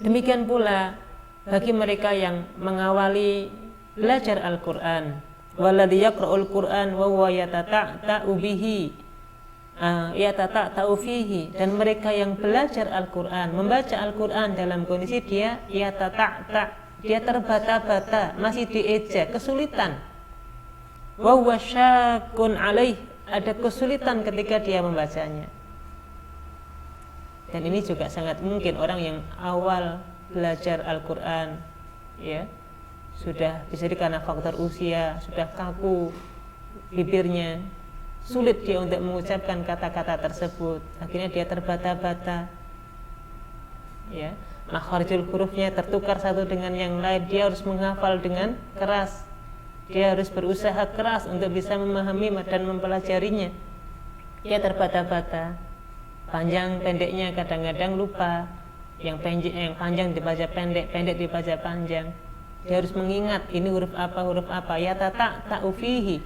Demikian pula bagi mereka yang mengawali belajar Al-Quran, walladzi yaqra'ul Qur'an wa huwa yatata'u bihi, yatata'u fihi, dan mereka yang belajar Al-Quran, membaca Al-Quran dalam kondisi dia yatata'ta, dia terbata-bata, masih dieja, kesulitan. Wa huwa syaqun alaih, ada kesulitan ketika dia membacanya. Dan ini juga sangat mungkin orang yang awal belajar Al-Quran, ya, sudah bisa jadi karena faktor usia, sudah kaku bibirnya, sulit dia untuk mengucapkan kata-kata tersebut, akhirnya dia terbata-bata, ya, makharijul hurufnya tertukar satu dengan yang lain, dia harus menghafal dengan keras, dia harus berusaha keras untuk bisa memahami dan mempelajarinya, dia terbata-bata, panjang pendeknya kadang-kadang lupa, yang panjang dibaca pendek, pendek dibaca panjang, dia harus mengingat ini huruf apa, ya ta'ufihi,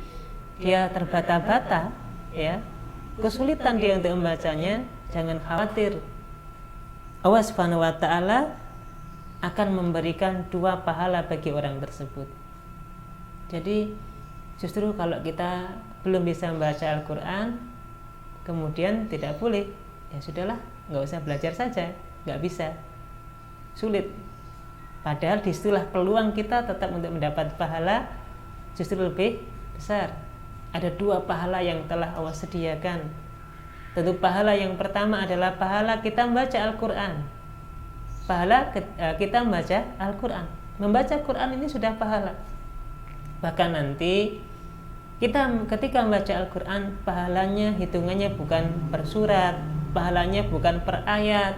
dia terbata-bata, ya, kesulitan dia untuk membacanya. Jangan khawatir, Allah Subhanahu wa ta'ala akan memberikan 2 pahala bagi orang tersebut. Jadi justru kalau kita belum bisa membaca Al-Quran, kemudian tidak boleh, ya sudahlah, nggak usah belajar saja, nggak bisa, sulit. Padahal disitulah peluang kita tetap untuk mendapat pahala justru lebih besar. Ada 2 pahala yang telah Allah sediakan. Tentu pahala yang pertama adalah pahala kita membaca Al-Quran. Pahala kita membaca Al-Quran. Membaca Quran ini sudah pahala. Bahkan nanti kita ketika membaca Al-Quran, pahalanya hitungannya bukan per surat, pahalanya bukan per ayat,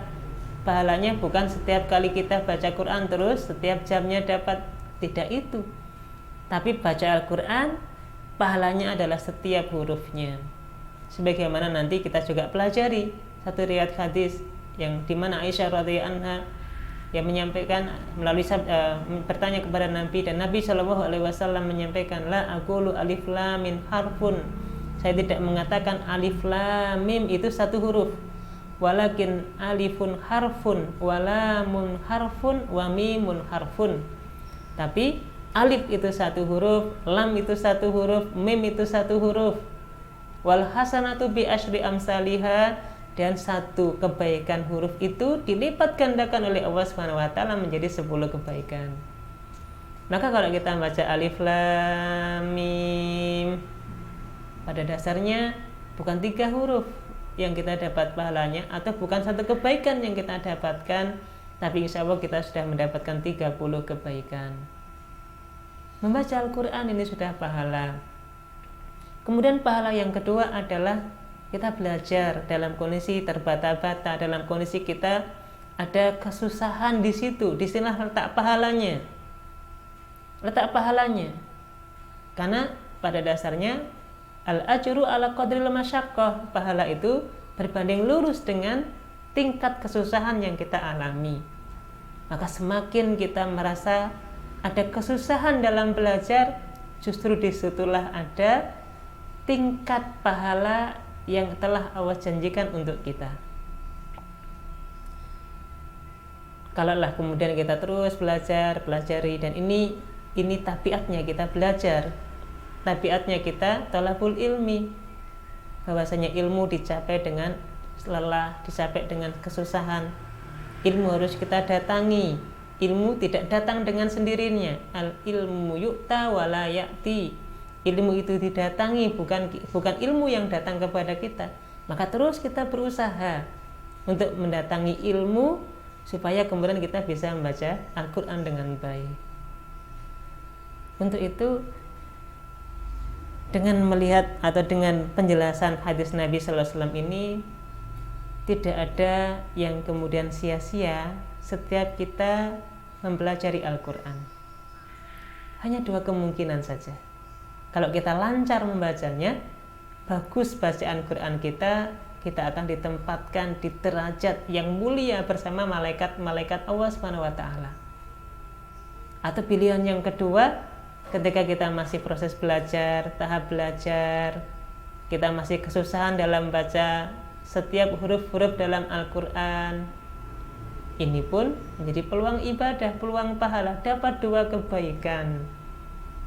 pahalanya bukan setiap kali kita baca Quran terus setiap jamnya dapat, tidak itu. Tapi baca Al-Quran pahalanya adalah setiap hurufnya. Sebagaimana nanti kita juga pelajari satu riwayat hadis yang dimana Aisyah radhiyallahu anha yang menyampaikan melalui bertanya kepada Nabi, dan Nabi SAW menyampaikan, la aqulu alif lam mim harfun, saya tidak mengatakan alif lam mim itu satu huruf, walakin alifun harfun, walamun harfun, wa mimun harfun, tapi alif itu satu huruf, lam itu satu huruf, mim itu satu huruf, wal hasanatu bi asyri amsalihha, dan satu kebaikan huruf itu dilipat gandakan oleh Allah Subhanahu wa taala menjadi 10 kebaikan. Maka kalau kita baca alif lam mim, pada dasarnya bukan 3 huruf yang kita dapat pahalanya, atau bukan satu kebaikan yang kita dapatkan, tapi insya Allah kita sudah mendapatkan 30 kebaikan. Membaca Al-Quran ini sudah pahala. Kemudian pahala yang kedua adalah kita belajar dalam kondisi terbata-bata, dalam kondisi kita ada kesusahan di situ. Disinilah letak pahalanya. Letak pahalanya. Karena pada dasarnya al-ajru ala qadril masyaqqah, pahala itu berbanding lurus dengan tingkat kesusahan yang kita alami. Maka semakin kita merasa ada kesusahan dalam belajar, justru disitulah ada tingkat pahala yang telah Allah janjikan untuk kita. Kalaulah kemudian kita terus pelajari, dan ini tabiatnya kita belajar, tabiatnya kita thalabul ilmi, bahwasanya ilmu dicapai dengan lelah, dicapai dengan kesusahan. Ilmu harus kita datangi, ilmu tidak datang dengan sendirinya. Al ilmu yu'ta wa la ya'ti, ilmu itu didatangi, bukan ilmu yang datang kepada kita. Maka terus kita berusaha untuk mendatangi ilmu supaya kemudian kita bisa membaca Al-Quran dengan baik. Untuk itu, dengan melihat atau dengan penjelasan hadis Nabi SAW ini, tidak ada yang kemudian sia-sia setiap kita mempelajari Al-Quran. Hanya 2 kemungkinan saja. Kalau kita lancar membacanya, bagus bacaan Quran kita akan ditempatkan di derajat yang mulia bersama malaikat-malaikat Allah Subhanahu wa taala. Atau pilihan yang kedua, ketika kita masih proses belajar, tahap belajar, kita masih kesusahan dalam baca setiap huruf-huruf dalam Al-Quran, ini pun menjadi peluang ibadah, peluang pahala, dapat 2 kebaikan.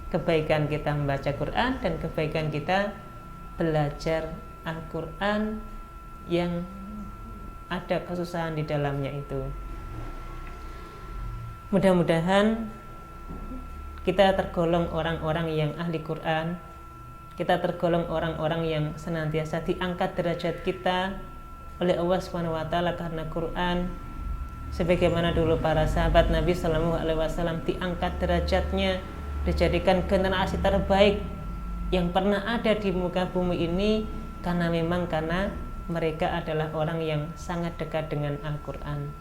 Kebaikan kita membaca Quran dan kebaikan kita belajar Al-Quran yang ada kesusahan di dalamnya itu. Mudah-mudahan kita tergolong orang-orang yang ahli Quran, kita tergolong orang-orang yang senantiasa diangkat derajat kita oleh Allah SWT karena Quran, sebagaimana dulu para sahabat Nabi Shallallahu Alaihi Wasallam diangkat derajatnya, dijadikan generasi terbaik yang pernah ada di muka bumi ini, karena mereka adalah orang yang sangat dekat dengan Al-Quran.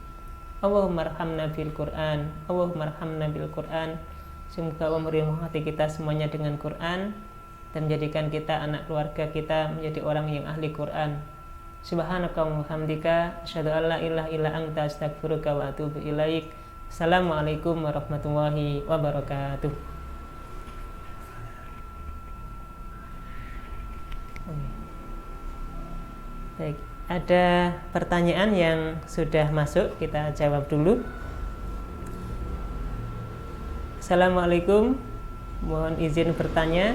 Allahumma arhamna bil Quran, Allahumma arhamna bil Quran. Semoga Allah merahmati kita semuanya dengan Quran dan menjadikan kita, anak keluarga kita, menjadi orang yang ahli Quran. Subhanaka wa bihamdika, asyhadu an la ilaha illa anta, astaghfiruka wa atubu ilaik. Assalamualaikum warahmatullahi wabarakatuh. Baik, ada pertanyaan yang sudah masuk, kita jawab dulu. Assalamualaikum, mohon izin bertanya,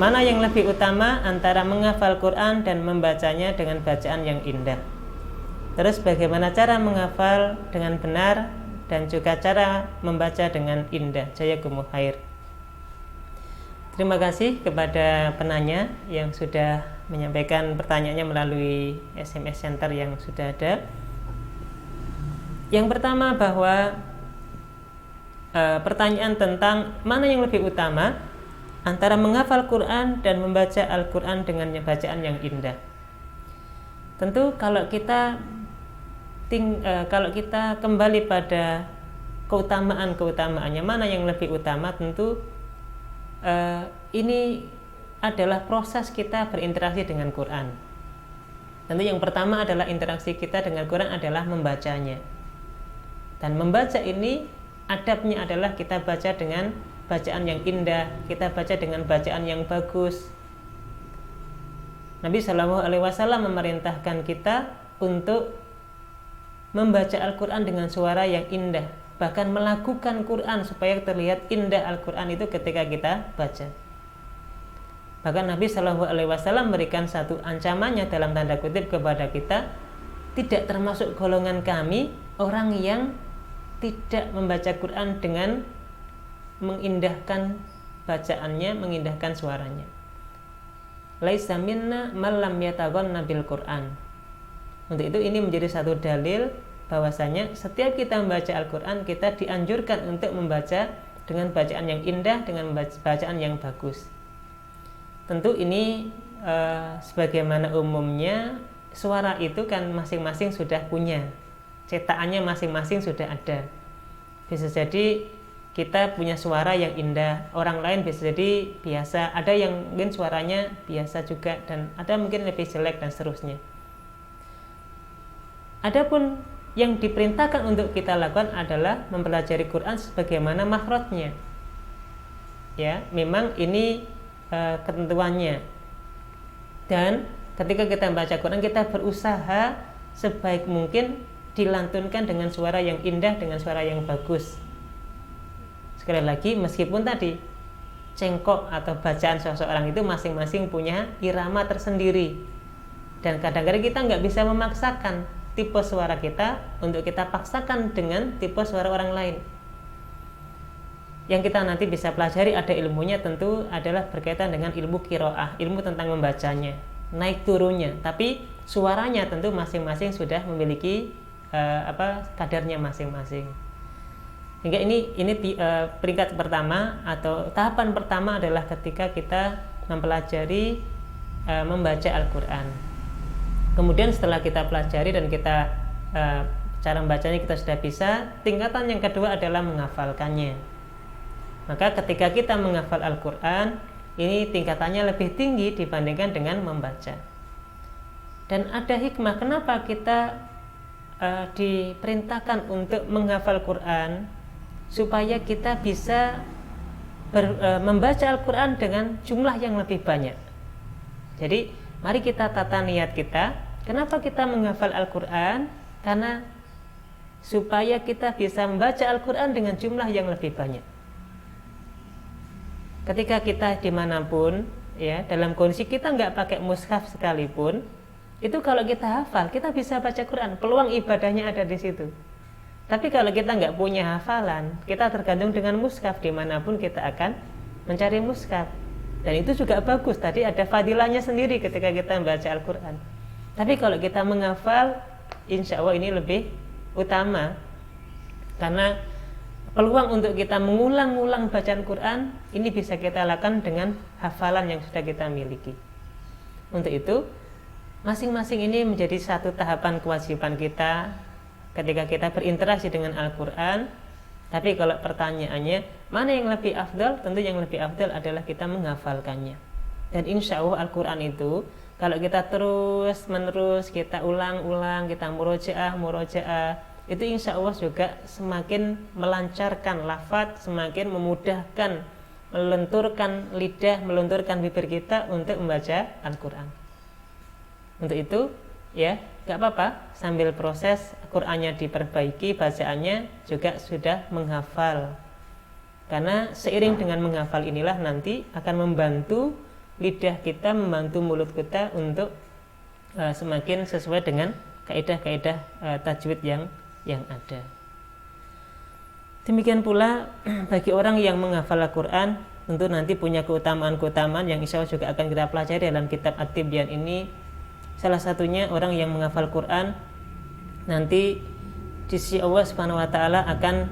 mana yang lebih utama antara menghafal Quran dan membacanya dengan bacaan yang indah? Terus bagaimana cara menghafal dengan benar dan juga cara membaca dengan indah? Jazakumullah khair. Terima kasih kepada penanya yang sudah menyampaikan pertanyaannya melalui SMS Center yang sudah ada. Yang pertama, bahwa pertanyaan tentang mana yang lebih utama antara menghafal Quran dan membaca Al-Quran dengan bacaan yang indah. Tentu kalau kita kembali pada keutamaannya, mana yang lebih utama, tentu ini adalah proses kita berinteraksi dengan Quran. Tentu yang pertama adalah interaksi kita dengan Quran adalah membacanya. Dan membaca ini adabnya adalah kita baca dengan bacaan yang indah, kita baca dengan bacaan yang bagus. Nabi Shallallahu Alaihi Wasallam memerintahkan kita untuk membaca Al-Quran dengan suara yang indah, bahkan melakukan Quran supaya terlihat indah Al-Quran itu ketika kita baca. Bahkan Nabi Shallallahu Alaihi Wasallam memberikan satu ancamannya dalam tanda kutip kepada kita, tidak termasuk golongan kami orang yang tidak membaca Quran dengan mengindahkan bacaannya, mengindahkan suaranya. Laisa minna man lam yataghanna bil Quran. Untuk itu ini menjadi satu dalil bahwasanya setiap kita membaca Al-Quran, kita dianjurkan untuk membaca dengan bacaan yang indah, dengan bacaan yang bagus. Tentu ini sebagaimana umumnya suara itu kan masing-masing sudah punya, cetakannya masing-masing sudah ada. Bisa jadi kita punya suara yang indah, orang lain bisa jadi biasa, ada yang mungkin suaranya biasa juga, dan ada mungkin lebih jelek dan seterusnya. Adapun yang diperintahkan untuk kita lakukan adalah mempelajari Quran sebagaimana makhrajnya. Ya, memang ini ketentuannya. Dan ketika kita membaca Quran, kita berusaha sebaik mungkin dilantunkan dengan suara yang indah, dengan suara yang bagus. Sekali lagi, meskipun tadi cengkok atau bacaan seseorang itu masing-masing punya irama tersendiri, dan kadang-kadang kita nggak bisa memaksakan tipe suara kita untuk kita paksakan dengan tipe suara orang lain. Yang kita nanti bisa pelajari, ada ilmunya, tentu adalah berkaitan dengan ilmu qiraah, ilmu tentang membacanya, naik turunnya. Tapi suaranya tentu masing-masing sudah memiliki kadarnya masing-masing. Hingga ini peringkat pertama atau tahapan pertama adalah ketika kita mempelajari membaca Al-Quran. Kemudian setelah kita pelajari dan kita cara membacanya kita sudah bisa, tingkatan yang kedua adalah menghafalkannya. Maka ketika kita menghafal Al-Quran, ini tingkatannya lebih tinggi dibandingkan dengan membaca. Dan ada hikmah kenapa kita diperintahkan untuk menghafal Quran, supaya kita bisa membaca Al-Quran dengan jumlah yang lebih banyak. Jadi mari kita tata niat kita. Kenapa kita menghafal Al-Quran? Karena supaya kita bisa membaca Al-Quran dengan jumlah yang lebih banyak. Ketika kita dimanapun, ya, dalam kondisi kita nggak pakai mushaf sekalipun, itu kalau kita hafal, kita bisa baca Quran. Peluang ibadahnya ada di situ. Tapi kalau kita nggak punya hafalan, kita tergantung dengan mushaf, dimanapun kita akan mencari mushaf. Dan itu juga bagus, tadi ada fadilahnya sendiri ketika kita membaca Al-Quran. Tapi kalau kita menghafal, insya Allah ini lebih utama, karena peluang untuk kita mengulang-ulang bacaan Quran ini bisa kita lakukan dengan hafalan yang sudah kita miliki. Untuk itu, masing-masing ini menjadi satu tahapan kewajiban kita ketika kita berinteraksi dengan Al-Quran. Tapi kalau pertanyaannya mana yang lebih afdal, tentu yang lebih afdal adalah kita menghafalkannya. Dan insya Allah Al-Quran itu kalau kita terus menerus kita ulang-ulang, kita murojaah, itu insya Allah juga semakin melancarkan lafaz, semakin memudahkan, melenturkan lidah, melenturkan bibir kita untuk membaca Al-Quran. Untuk itu ya gak apa-apa sambil proses Qurannya diperbaiki, bacaannya juga sudah menghafal, karena seiring dengan menghafal inilah nanti akan membantu lidah kita, membantu mulut kita untuk semakin sesuai dengan kaidah-kaidah tajwid yang ada. Demikian pula bagi orang yang menghafal Al-Quran tentu nanti punya keutamaan-keutamaan yang insya Allah juga akan kita pelajari dalam kitab At-Tibyan ini. Salah satunya orang yang menghafal Quran nanti di sisi Allah Subhanahu wa taala akan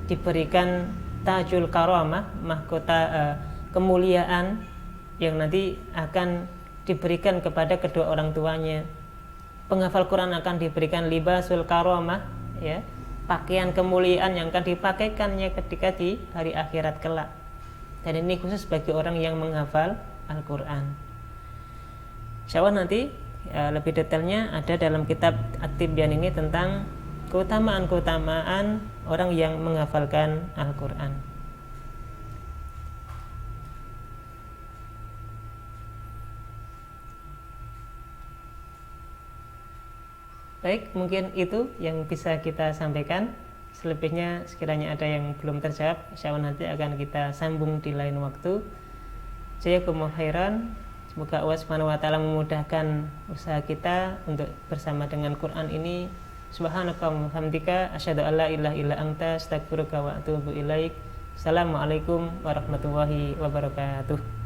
diberikan tajul karamah, mahkota kemuliaan yang nanti akan diberikan kepada kedua orang tuanya. Penghafal Quran akan diberikan libasul karamah, ya, pakaian kemuliaan yang akan dipakaikannya ketika di hari akhirat kelak. Dan ini khusus bagi orang yang menghafal Al-Quran. Insya Allah nanti lebih detailnya ada dalam kitab At-Tibyan ini tentang keutamaan-keutamaan orang yang menghafalkan Al-Quran. Baik, mungkin itu yang bisa kita sampaikan. Selebihnya sekiranya ada yang belum terjawab, insya Allah nanti akan kita sambung di lain waktu. Jazakumullahu khairan. Semoga Allah Subhanahu wa taala memudahkan usaha kita untuk bersama dengan Quran ini. Subhanaka wa bihamdika asyhadu an la ilaha illa anta astaghfiruka wa atubu ilaik. Assalamualaikum warahmatullahi wabarakatuh.